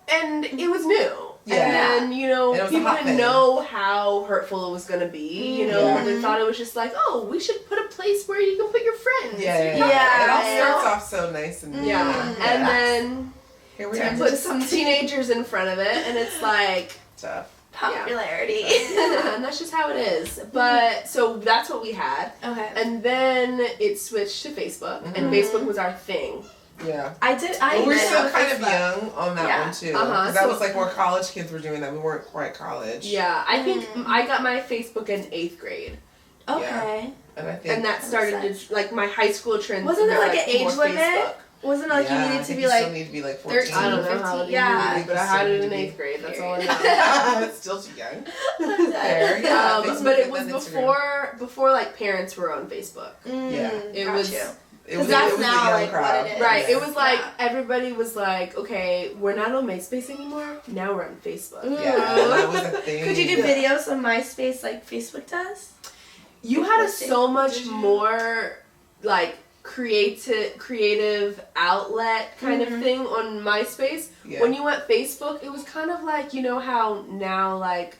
and it was new. Yeah. And you know, And it was a people hot didn't thing. know how hurtful it was gonna be. You know, Yeah. they thought it was just like, oh, we should put a place where you can put your friends. Yeah. Yeah. It all Yeah. starts off so nice and Yeah. Mhm. And then here we Turns are. into put some teenagers in front of it, and it's like, Tough. Popularity. and that's just how it is. But so that's what we had, Okay. and then it switched to Facebook, and Mhm. Facebook was our thing. Yeah. I did. And we're did still have kind of Facebook. young on that Yeah. one too. Uh-huh. Because that So- was like where college kids were doing that. We weren't quite college. Yeah, I think Mm. I got my Facebook in 8th grade, Okay. And I think. and that started to like my high school trend. Wasn't there was, like an age more limit? Facebook. Wasn't it like yeah, you I needed to think be you like still need to be like 14. 13. I don't know how 15, old yeah. you need, but I had it in 8th grade. That's all I know. It's still too young. Fair. Yeah. Facebook But it and was then Instagram. before like parents were on Facebook. Yeah. It got was you. It was, that's it was now, a young like, what crowd. it is. right. It was like Yeah. everybody was like, okay, we're not on MySpace anymore. Now we're on Facebook. Yeah, that was a thing. Could you do videos on MySpace like Facebook does? You had a Posting. so much Did you? more like creative outlet kind of thing on MySpace. Yeah. When you went Facebook, it was kind of like, you know how now like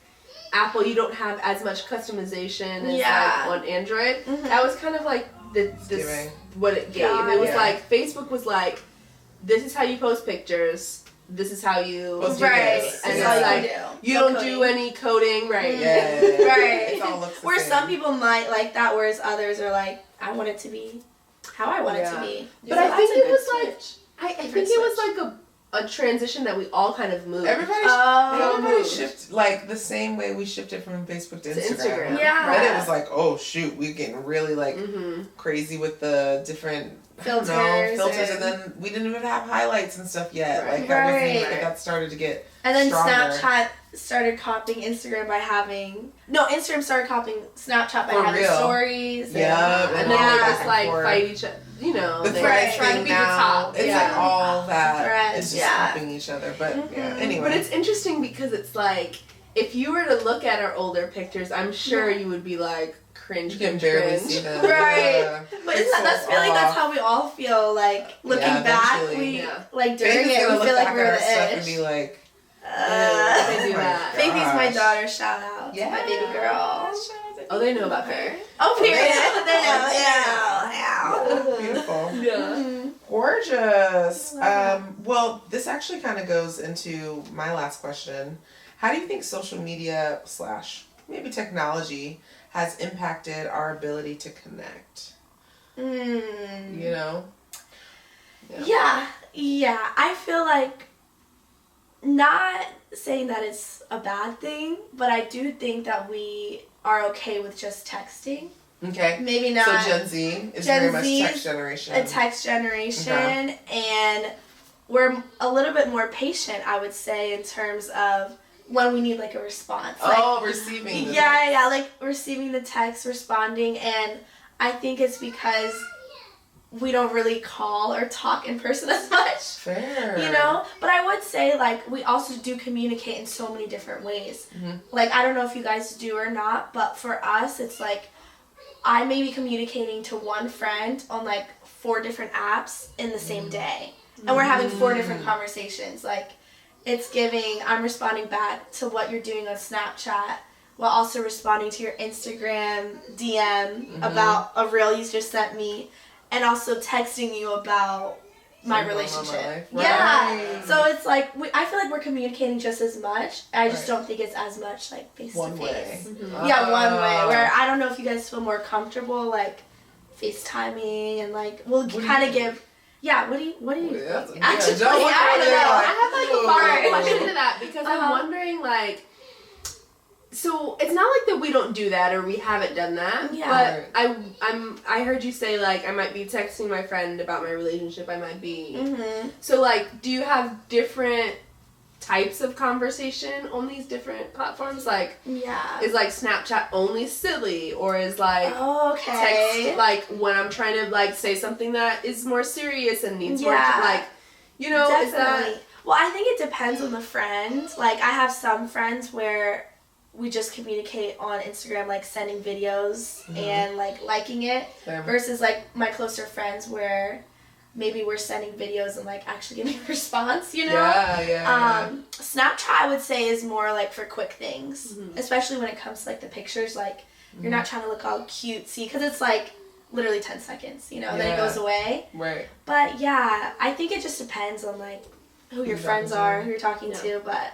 Apple, you don't have as much customization as Yeah. like on Android. Mhm. That was kind of like this giving. what it gave. Yeah, It was yeah. like Facebook was like, this is how you post pictures. This is how you Post do Right. this. That's And all it's you like can You No don't do coding. any coding, right? Yeah. Right. It all looks the Where same. some people might like that, whereas others are like, I want it to be how I want it to be. But So I that's think a it good was like switch. I think Different it was switch. like a transition that we all kind of moved. Everybody moved. shifted like the same way we shifted from Facebook to Instagram. Yeah. Then it was like, oh shoot, we're getting really like Mm-hmm. crazy with the different Filters and then we didn't even have highlights and stuff yet. Right. Like that wasn't, Right. but that started to get And then stronger. Snapchat started copying Instagram by having Instagram started copying Snapchat by For having real. stories. Yeah, And then they Yeah. just like fight each other. You know, The they're threads trying to thing be the now, top. it's like all that Threads, is just yeah. copying each other. But yeah, Mhm. anyway. But it's interesting because it's like, if you were to look at our older pictures, I'm sure you would be like, cringe, you can cringe, barely cringe. see them. Right. Yeah. But isn't that's Pixels feeling that's off. how we all feel like looking Yeah, back. eventually. We Yeah. like Faith during is it gonna we look feel like back we're at our the stuff and ish. be like, They do my that. Faith is my gosh. daughter. Shout out to my baby girl. Oh, they know about her. Oh, period. They know. They know. Beautiful. Yeah. Mhm. Gorgeous. Love Well, this actually kind of goes into my last question. How do you think social media / maybe technology has impacted our ability to connect? Mm. You know? Yeah. I feel like not saying that it's a bad thing, but I do think that we are okay with just texting. Okay. Maybe not So Gen Z is Gen very much Z text generation. a text generation, and we're a little bit more patient, I would say, in terms of when we need like a response. Like, Receiving. yeah, like receiving the text, responding, and I think it's because we don't really call or talk in person as much. Fair. You know? But I would say, like, we also do communicate in so many different ways. Mhm. Like, I don't know if you guys do or not, but for us, it's like, I may be communicating to one friend on, like, 4 different apps in the same day. And we're having 4 different conversations. Like, it's giving, I'm responding back to what you're doing on Snapchat while also responding to your Instagram DM about a reel you just sent me. And also texting you about my Something going on in my relationship. life. Yeah. Right. So it's like, I feel like we're communicating just as much. I just Right. don't think it's as much like face to One way. face. Mhm. Yeah, one way. Where I don't know if you guys feel more comfortable like FaceTiming and like we'll kind of give. Yeah. What do you? Yeah, Actually, don't look I over don't there know. like, I have like a "Ooh." follow-up question to that because I'm Uh-huh. wondering like, so it's not like that we don't do that or we haven't done that. Yeah. But I heard you say like I might be texting my friend about my relationship. I might be. Mm-hmm. So like, do you have different types of conversation on these different platforms? Like, Yeah. is like Snapchat only silly, or is like Okay. text like when I'm trying to like say something that is more serious and needs more Yeah. like, you know, is Definitely. that Well, I think it depends on the friend. Like, I have some friends where we just communicate on Instagram, like sending videos and like liking it, Same. versus like my closer friends where maybe we're sending videos and like actually getting a response, you know? Yeah. Snapchat, I would say, is more like for quick things, Mhm. especially when it comes to like the pictures. Like, you're not trying to look all cutesy because it's like literally 10 seconds, you know, then it Yeah. goes away. Right. But yeah, I think it just depends on like who your you're friends talking to. are, who you're talking Yeah. to, but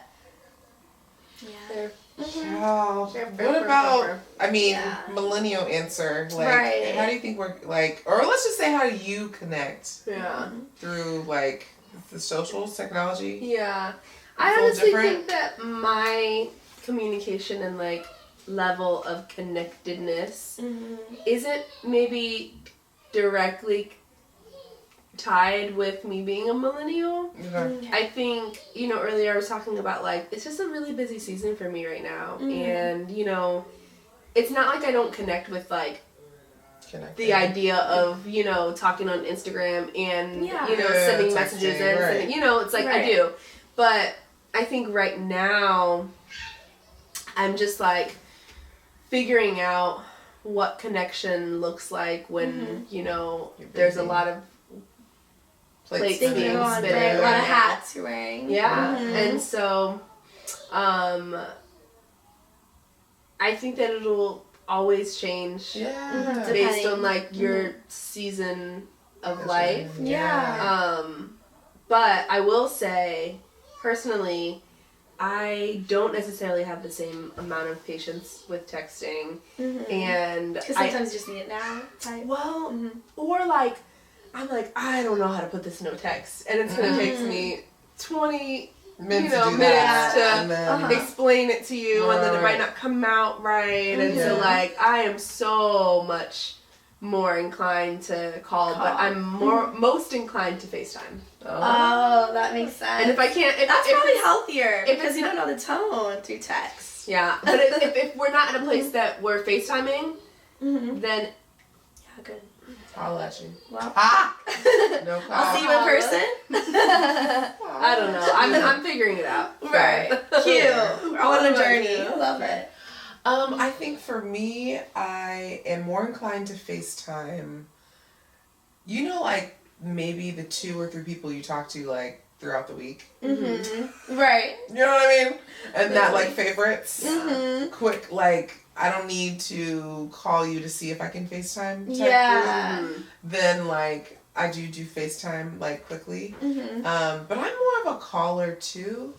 yeah. Fair. Mhm. Wow. Fair, What about? fair. I mean, Yeah. millennial answer. Like, Right. how do you think we're like, or let's just say, how do you connect Yeah. through like the social technology? Yeah. I Feel honestly different? think that my communication and like level of connectedness Mhm. isn't maybe directly tied with me being a millennial. Okay. Okay. I think, you know, earlier I was talking about like, it's just a really busy season for me right now. And, you know, it's not like I don't connect with like Connecting. the idea of, you know, talking on Instagram and, Yeah. you know, Yeah, sending texting, messages and right. sending, you know, it's like I Right. do. But I think right now I'm just like figuring out what connection looks like when, you know, You're there's a busy. lot of plates Things being are on, spinning. right? A lot of right now. hats you're wearing. Yeah. Mhm. And so I think that it'll always change Yeah. Mhm. based Depending. on like your season of life. Yeah. But I will say, personally, I don't necessarily have the same amount of patience with texting, and because sometimes you just need it now type. Well, or like, I'm like, I don't know how to put this in a text, and it's gonna take me 20 minutes to explain it to you, and then it might not come out right, and so like, I am so much more inclined to call. But I'm most inclined to FaceTime. Oh, that makes sense. And if I can't, that's probably healthier because you don't know the tone through text. Yeah, but if we're not in a place that we're FaceTiming, then good. I'll let you. Well, no problem. I'll see you in person. I don't know. I'm figuring it out. Right. Cute. What a journey. Love it. I think for me, I am more inclined to FaceTime. You know, like maybe the 2 or 3 people you talk to like throughout the week. Right. You know what I mean? And that like favorites. Quick, like I don't need to call you to see if I can FaceTime. Then like I do FaceTime like quickly. But I'm more of a caller too.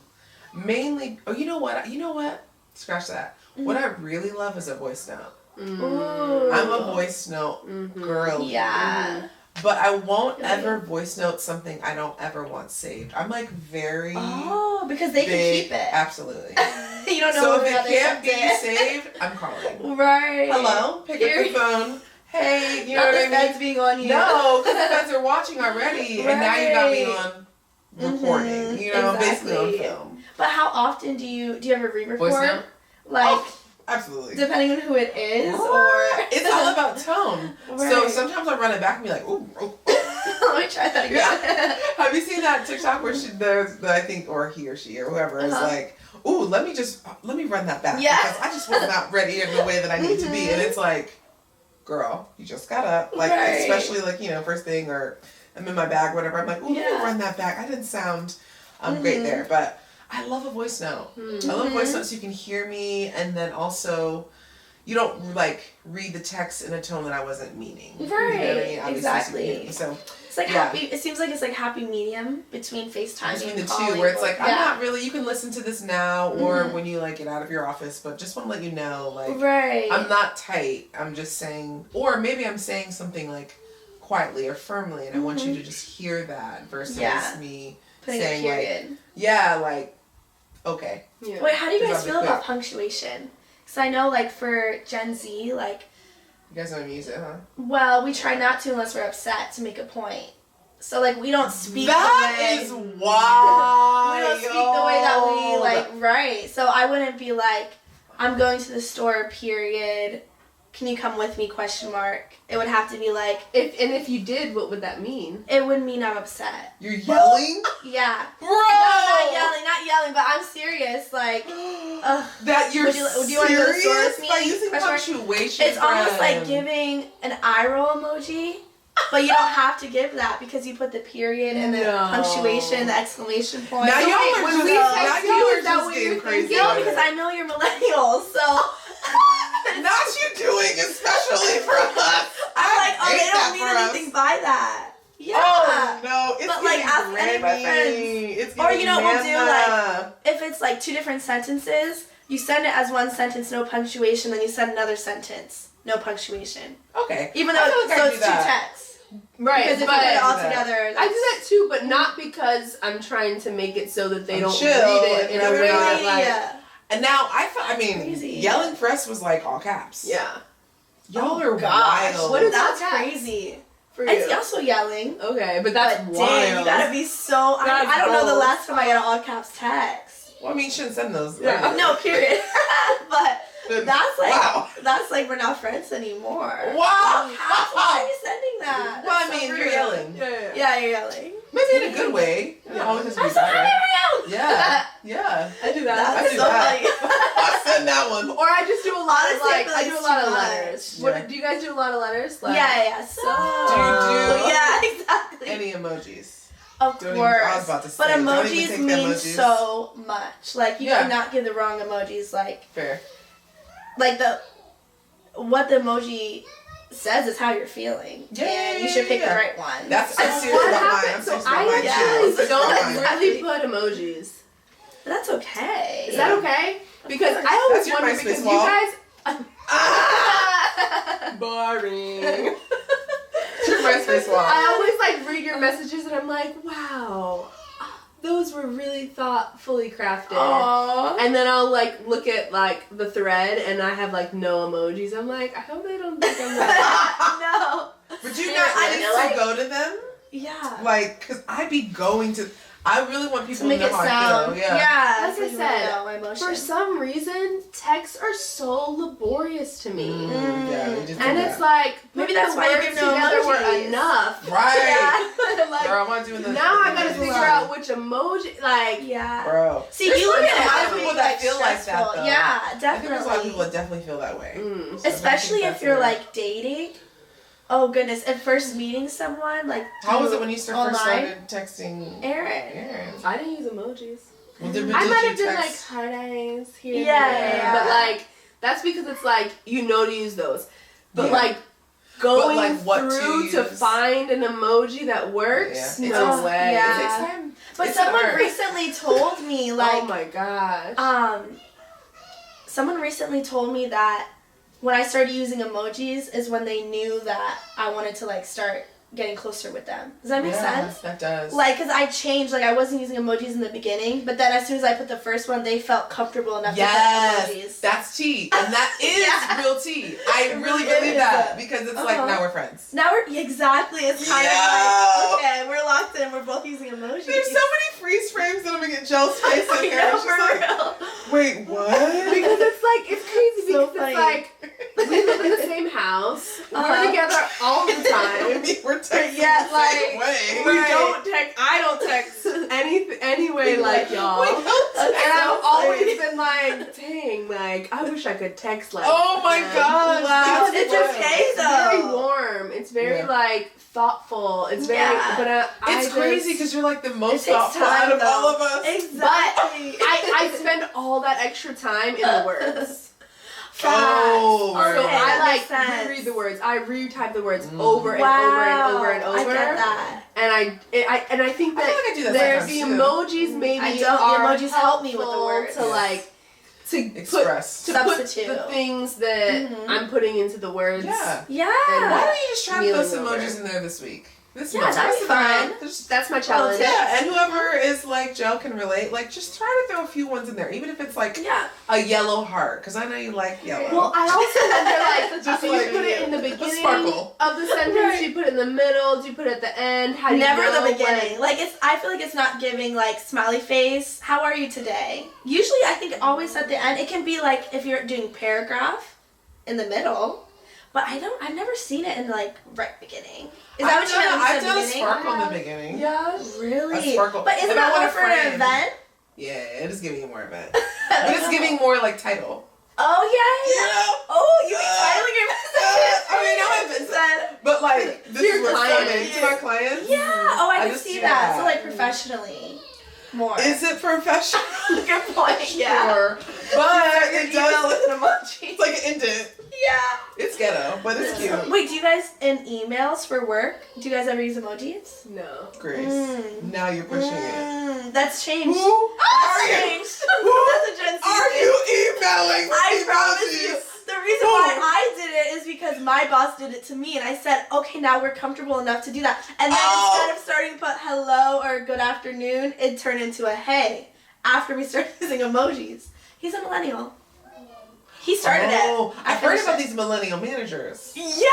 Mainly. Oh, you know what? Scratch that. What I really love is a voice note. I'm a voice note girl. Yeah. But I won't ever voice note something I don't ever want saved. I'm like very because they can keep it. Absolutely. You don't know. So if it can't be saved, I'm calling. Right. Hello? Pick up the phone. Hey, you know what I mean? The feds being on you. No, because the feds are watching already, and now you got me on recording. You know, basically on film. But how often do you ever re-record? Voice note? Like, absolutely. Depending on who it is, or it's all about tone. Right. So sometimes I run it back and be like, ooh. Let me try that again. Yeah. Have you seen that TikTok where I think, or he or she or whoever is like, ooh, let me run that back because I just was not ready in the way that I need to be, and it's like, girl, you just got up, like especially like first thing or I'm in my bag, whatever. I'm like, ooh, let me run that back. I didn't sound great there, but. I love a voice note. I love voice notes so you can hear me, and then also you don't like read the text in a tone that I wasn't meaning. Right. You know what I mean? Obviously, exactly. So it's like happy. It seems like it's like happy medium between FaceTime between and the calling, two, where it's like I'm not really. You can listen to this now, or when you like get out of your office, but just want to let you know, like I'm not tight. I'm just saying, or maybe I'm saying something like quietly or firmly, and I want you to just hear that versus me putting saying a period. Like. Okay. Yeah. Wait, how do you guys feel about punctuation? Because I know, like, for Gen Z, like... You guys don't use it, huh? Well, we try not to unless we're upset to make a point. So, like, we don't speak That is why. We don't speak the way that we, like, So I wouldn't be like, I'm going to the store, period. Can you come with me, ? It would have to be like... If you did, what would that mean? It would mean I'm upset. You're yelling? Yeah. Bro! No, not yelling, but I'm serious. Like, that you're do you want to go to the store with me? By using punctuation, it's almost like giving an eye roll emoji, but you don't have to give that because you put the period and the punctuation, the exclamation point. Now y'all are just getting crazy. No, because I know you're millennials, so... Not you doing, especially for us. I'm like, they don't mean anything by that. Yeah. Oh no, it's but like ask any of my friends. Or we'll do like if it's like 2 different sentences, you send it as one sentence, no punctuation, then you send another sentence, no punctuation. Okay. Even though it's 2 texts. Right. Because if you put it all together, I do that too, but not because I'm trying to make it so that they don't chill, read it in a way that And now yelling for us was like all caps. Yeah. Y'all are wild. What is that's crazy. It's also yelling. Okay, but that's wild. Dang, you gotta be so... I don't know the last time I got an all caps text. Well, I mean, you shouldn't send those. Yeah. No, period. But that's like we're not friends anymore. Wow. Why are you sending that? Well, I mean, you're yelling. Yeah, you're yelling. Maybe in a good way. I'm so sorry, Yeah. I do that. I do that. I send that one. Or I just do a lot of I do a lot of letters. What do you guys do? A lot of letters? Like, yeah. So do you do? Yeah, exactly. Any emojis? Of course. I was about to say. But emojis mean so much. Like you cannot give the wrong emojis. Like fair. Like what the emoji says is how you're feeling. And you should pick the right one. That's what happened. So I actually don't really put emojis. But that's okay. Is that okay? Because I always That's your wonder, MySpace because wall. you guys... Boring. Your MySpace wall. I always like read your messages and I'm like, wow, those were really thoughtfully crafted. Aww. And then I'll like look at like the thread and I have like no emojis. I'm like, I hope they don't think I'm like... No. But you not I need feel to like- go to them? Yeah. Like, because I'd be going to... I really want people To make to it know how I sound. feel. Yeah. Yeah. Like so I you said, know my emotions. For some reason, texts are so laborious to me. Yeah, we just And do it's that. like, Maybe putting that's the why you words give no together were emojis. enough. Right. Yeah. Like, Girl, I'm not doing this. now I gotta this figure line. out which emoji, like... Yeah. Bro. See, There's you look so at many it other as people being, that feel like that, stressful. though. Yeah, I think definitely. there's a lot of people that definitely feel that way. Mm. So Especially I think if you're that's like dating. Oh goodness! At first meeting someone, like How was it when you first online? started texting Aaron. Aaron? I didn't use emojis. Well, did I you might have done like text- heart eyes here and Yeah, there, yeah. but like that's because it's like you know to use those. But Yeah. like going like, what to through to use. find an emoji that works, Yeah. no It's- way. yeah. It takes time. But It's someone hard. recently told me, like, Oh my gosh. someone recently told me that when I started using emojis is when they knew that I wanted to like start getting closer with them. Does that make sense? That does. Like, cause I changed, like I wasn't using emojis in the beginning, but then as soon as I put the first one, they felt comfortable enough to put emojis. Yes, that's tea, and that is Yeah. real tea. I It really really believe is. that because it's like Uh-huh. now we're friends. Now we're exactly. It's kind Yeah. of like okay, we're locked in. We're both using emojis. There's so many freeze frames that I'm gonna get Jill's face in I there. know, It's just for like, real. wait, what? Because it's like it's crazy So because funny. it's like we live in the same house. Uh-huh. We're together all the time. We're texting Yeah, the like, same way. We Right. don't text. I don't text anyway like y'all. We don't And text. I've so always funny. been like, dang, like I wish I could text like. Oh my them. gosh. Wow, that's it's wild. okay It's very though. warm. It's very Yeah. like thoughtful. It's very. Yeah. But I It's just, crazy because you're like the It most takes thoughtful time, out of though. all of us. Exactly. I spend all that extra time in the words. Oh, So right. Okay, I that like makes sense. reread the words. I retype the words Mm. over and over and over and over. I get that. And I think I that feel like I do that there's sometimes, the too. emojis maybe I don't. The are emojis help me with the helpful words. to Yeah. like to Express. put Substitute. the things that Mhm. I'm putting into the words. Yeah. Yeah. Why don't you just try to put Kneeling some over. emojis in there this week? This Yeah, month. that'd be fun. Just- That's my challenge. Yeah, and whoever is like Jill can relate. Like, just try to throw a few ones in there, even if it's like Yeah. a yellow heart, because I know you like yellow. Well, I also wonder, like, Just do like you put it in the a beginning sparkle. of the sentence? Right. Do you put it in the middle? Do you put it at the end? How do you Never know the beginning. when- Like it's. I feel like it's not giving like smiley face. How are you today? Usually, I think always at the end. It can be like if you're doing paragraph, in the middle. But I've never seen it in like right beginning. Is that what you meant when you I've said done a beginning? sparkle in the beginning. Yeah. Really? A sparkle. But isn't If I that want more a for an friend. event? Yeah, it is giving you more event. But it's giving more like title. Oh yeah. Yeah. Oh, you be titling your messages. I mean, I haven't said. But like, this your is what's clients. coming to my clients. Yeah. Oh, I I can just see do that. that. So like professionally, more. Is it professional? Good point. Yeah. Sure. But Your it email does. with an emoji. It's like an indent. Yeah. It's ghetto, but it's cute. Wait, do you guys in emails for work? Do you guys ever use emojis? No. Grace. Mm. Now you're pushing it. That's changed. Who That's are you? changed. Who That's a Gen Z are thing. you emailing? with I promise emojis? you. The reason why I did it is because my boss did it to me, and I said, okay, now we're comfortable enough to do that. And then instead of starting to put hello or good afternoon, it turned into a hey after we started using emojis. He's a millennial. He started Oh, it. I've heard finished about it. these millennial managers. Yeah.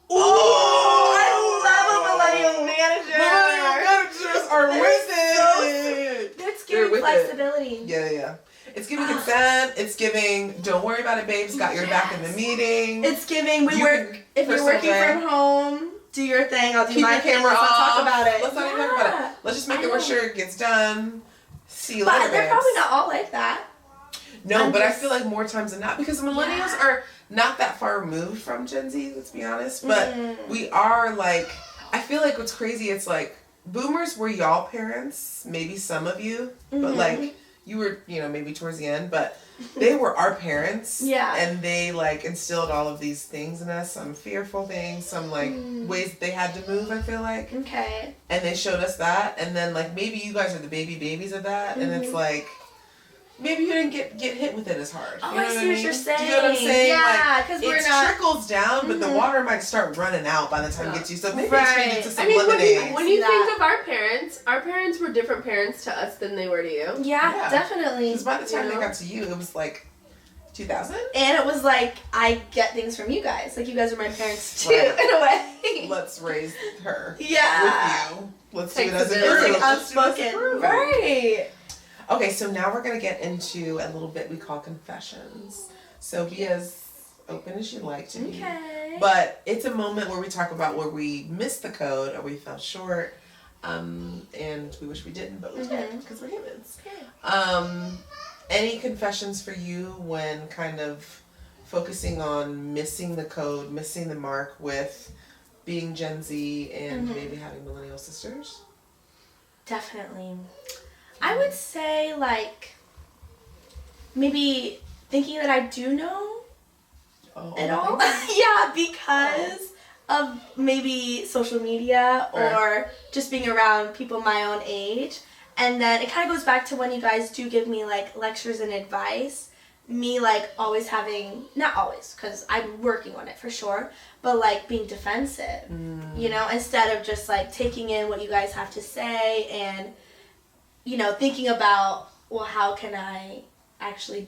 Oh, I love a millennial manager. Millennial managers are They're with so it. It's They're giving with it. flexibility. Yeah. It's giving consent. It's giving, don't worry about it, babes. Got your back in the meeting. It's giving. We You work. can- If you're personal working day. from home, do your thing. I'll do Keep my your thing. camera Let's off. not talk about it. Let's not even talk about it. Let's just make I it where know. sure it gets done. See you But later, they're babes. probably not all like that. No, I'm but I just- feel like more times than not because millennials are not that far removed from Gen Z. Let's be honest, but we are like. I feel like what's crazy. It's like boomers were y'all parents, maybe some of you, but like you were, maybe towards the end, but they were our parents. Yeah. And they like instilled all of these things in us, some fearful things, some like ways they had to move. I feel like. Okay. And they showed us that, and then like maybe you guys are the babies of that, and it's like maybe you didn't get hit with it as hard. Oh, You know I see what what you're saying. Do you know what I'm saying? Yeah, like, 'cause it we're not- trickles down, but the water might start running out by the time it gets you. So maybe change it to some I mean, lemonade. when you think of our parents were different parents to us than they were to you. Yeah, definitely. Because by the time they got to you, it was like 2000? And it was like, I get things from you guys. Like, you guys are my parents too, Right. in a way. Let's raise her with you. Let's do it as a It's group. It's like unspoken. Right. Okay, so now we're going to get into a little bit we call confessions. So be as open as you'd like to be. Okay. But it's a moment where we talk about where we missed the code or we fell short. And we wish we didn't, but we did because we're humans. Okay. Any confessions for you when kind of focusing on missing the code, missing the mark with being Gen Z and maybe having millennial sisters? Definitely. I would say, like, maybe thinking that I do know it all. Yeah, because of maybe social media or just being around people my own age. And then it kind of goes back to when you guys do give me, like, lectures and advice. Me, like, always having, not always, because I'm working on it for sure, but, like, being defensive, you know, instead of just, like, taking in what you guys have to say and, you know, thinking about, well, how can I actually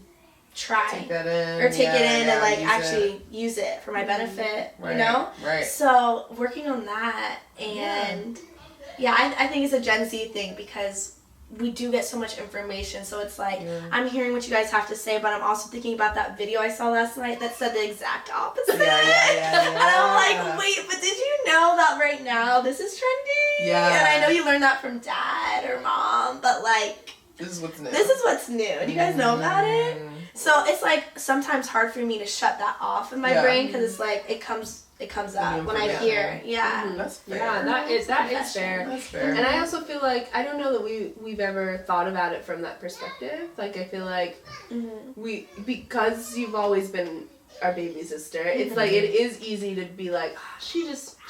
try Take that in. or take it in and, like, use actually use it for my benefit, Right, you know? right. So, working on that, and, I think it's a Gen Z thing because we do get so much information, so it's like, I'm hearing what you guys have to say, but I'm also thinking about that video I saw last night that said the exact opposite. Yeah. And I'm like, wait, but did you know that right now this is trending? Yeah. And I know you learned that from dad or mom, but like, This is what's new. this is what's new. Do you guys know about it? So it's like sometimes hard for me to shut that off in my brain because it's like it comes up when I hear. That's fair. Yeah, that is fair. That's fair. And I also feel like, I don't know that we've ever thought about it from that perspective. Like, I feel like because you've always been our baby sister, it's like, it is easy to be like, she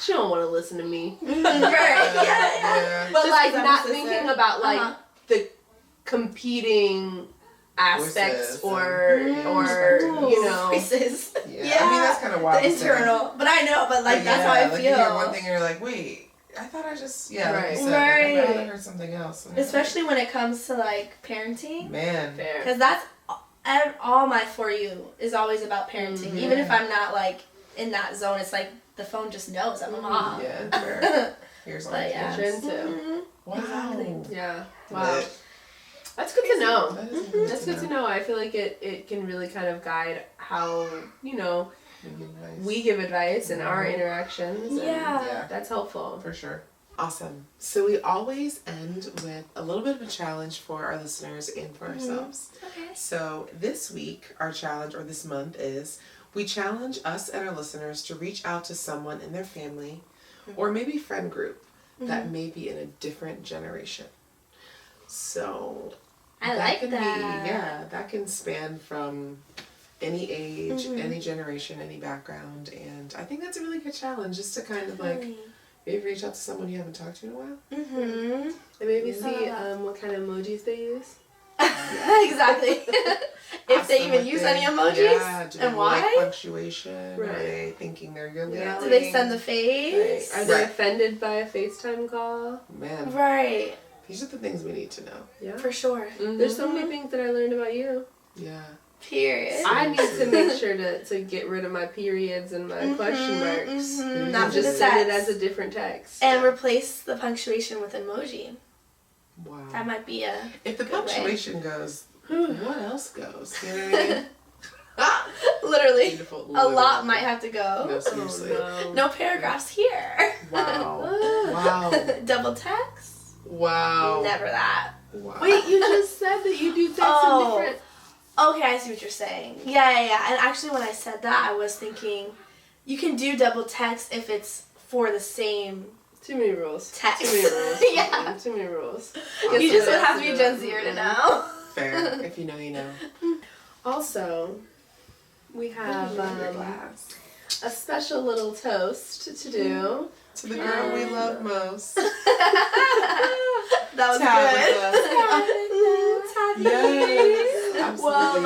don't want to listen to me. Right. Yeah. But Just like, 'cause I'm not a sister. thinking about like the competing aspects or you know. Voices. Yeah. I mean, that's kind of wild. The internal. But I know, but like, that's how I feel. You hear one thing and you're like, wait, I thought I just, like you said, Right. I thought I heard something else. Especially when it comes to like parenting. Man. Fair. Because that's all my For You is always about parenting. Even if I'm not like in that zone, it's like the phone just knows I'm a mom. Yeah, fair. Here's all But yeah. Gen Z. Wow. Exactly. Yeah. Wow. That's good to know. That's good to know. I feel like it can really kind of guide how, you know, we give advice in our interactions. And Yeah. that's helpful. For sure. Awesome. So we always end with a little bit of a challenge for our listeners and for ourselves. Okay. So this week, our challenge, or this month, is we challenge us and our listeners to reach out to someone in their family or maybe friend group that may be in a different generation. So I like can that. that can span from any age, any generation, any background, and I think that's a really good challenge, just to kind of like maybe reach out to someone you haven't talked to in a while. Mm-hmm. And maybe see what kind of emojis they use. Exactly. If they even use any emojis, do and they why? like punctuation? Right. Are they thinking they're really Yeah. Do they send the face? Are they offended by a FaceTime call? Man, Right. these are the things we need to know. Yeah. For sure. There's so many things that I learned about you. Yeah. Period. I need to make sure to get rid of my periods and my question marks. Not And for the just send it text. as a different text. And replace the punctuation with emoji. Wow. That might be a If the good way. punctuation goes, what else goes? You know what I mean? Literally. Beautiful. A lot might have to go. No, seriously. No paragraphs here. Wow. Wow. Double text? Wow. Never that. Wow. Wait, you just said that you do text in different... Okay, I see what you're saying. Yeah. And actually when I said that, I was thinking you can do double text if it's for the same Too many rules. text. Too many rules. Yeah. Too many rules. You just would have to be Gen Zer to know. Fair. If you know, you know. Also, we have a special little toast to do. To the girl we love most. That was Tabitha. good. Yes. Absolutely.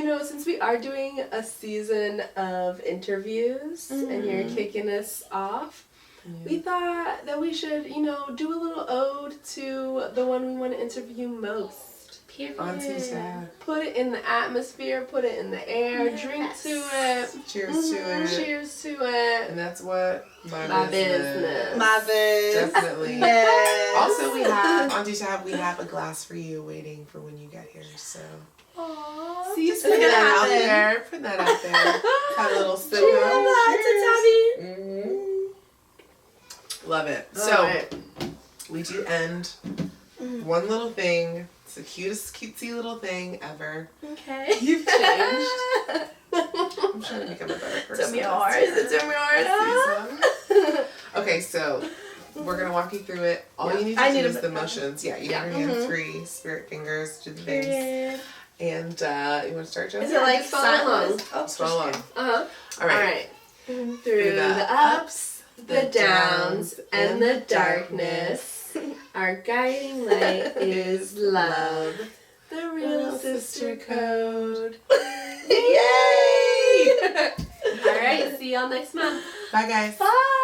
Well, since we are doing a season of interviews and you're kicking us off, we thought that we should, do a little ode to the one we want to interview most. Period. Auntie Tab. Put it in the atmosphere, put it in the air, drink to it. Cheers to it. Cheers to it. And that's what My business. Definitely. Yes. Also, we have, Auntie Tab, we have a glass for you waiting for when you get here, so. Aww. See, Just put that out there. Put that out there. Have a little sip. Love it. So, we do end one little thing. It's the cutesy little thing ever. Okay. You've changed. I'm trying to become a better person. Took me hard. Okay, so we're gonna walk you through it. All you need to do is the motions. Yeah, you have your hands free, spirit fingers, do the things. And you want to start, Joe? Is it like silent? Oh, Follow along. Uh-huh. All right. Through the ups, the downs, and the darkness, our guiding light is love. The real sister code. Yay! All right, see y'all next month. Bye, guys. Bye.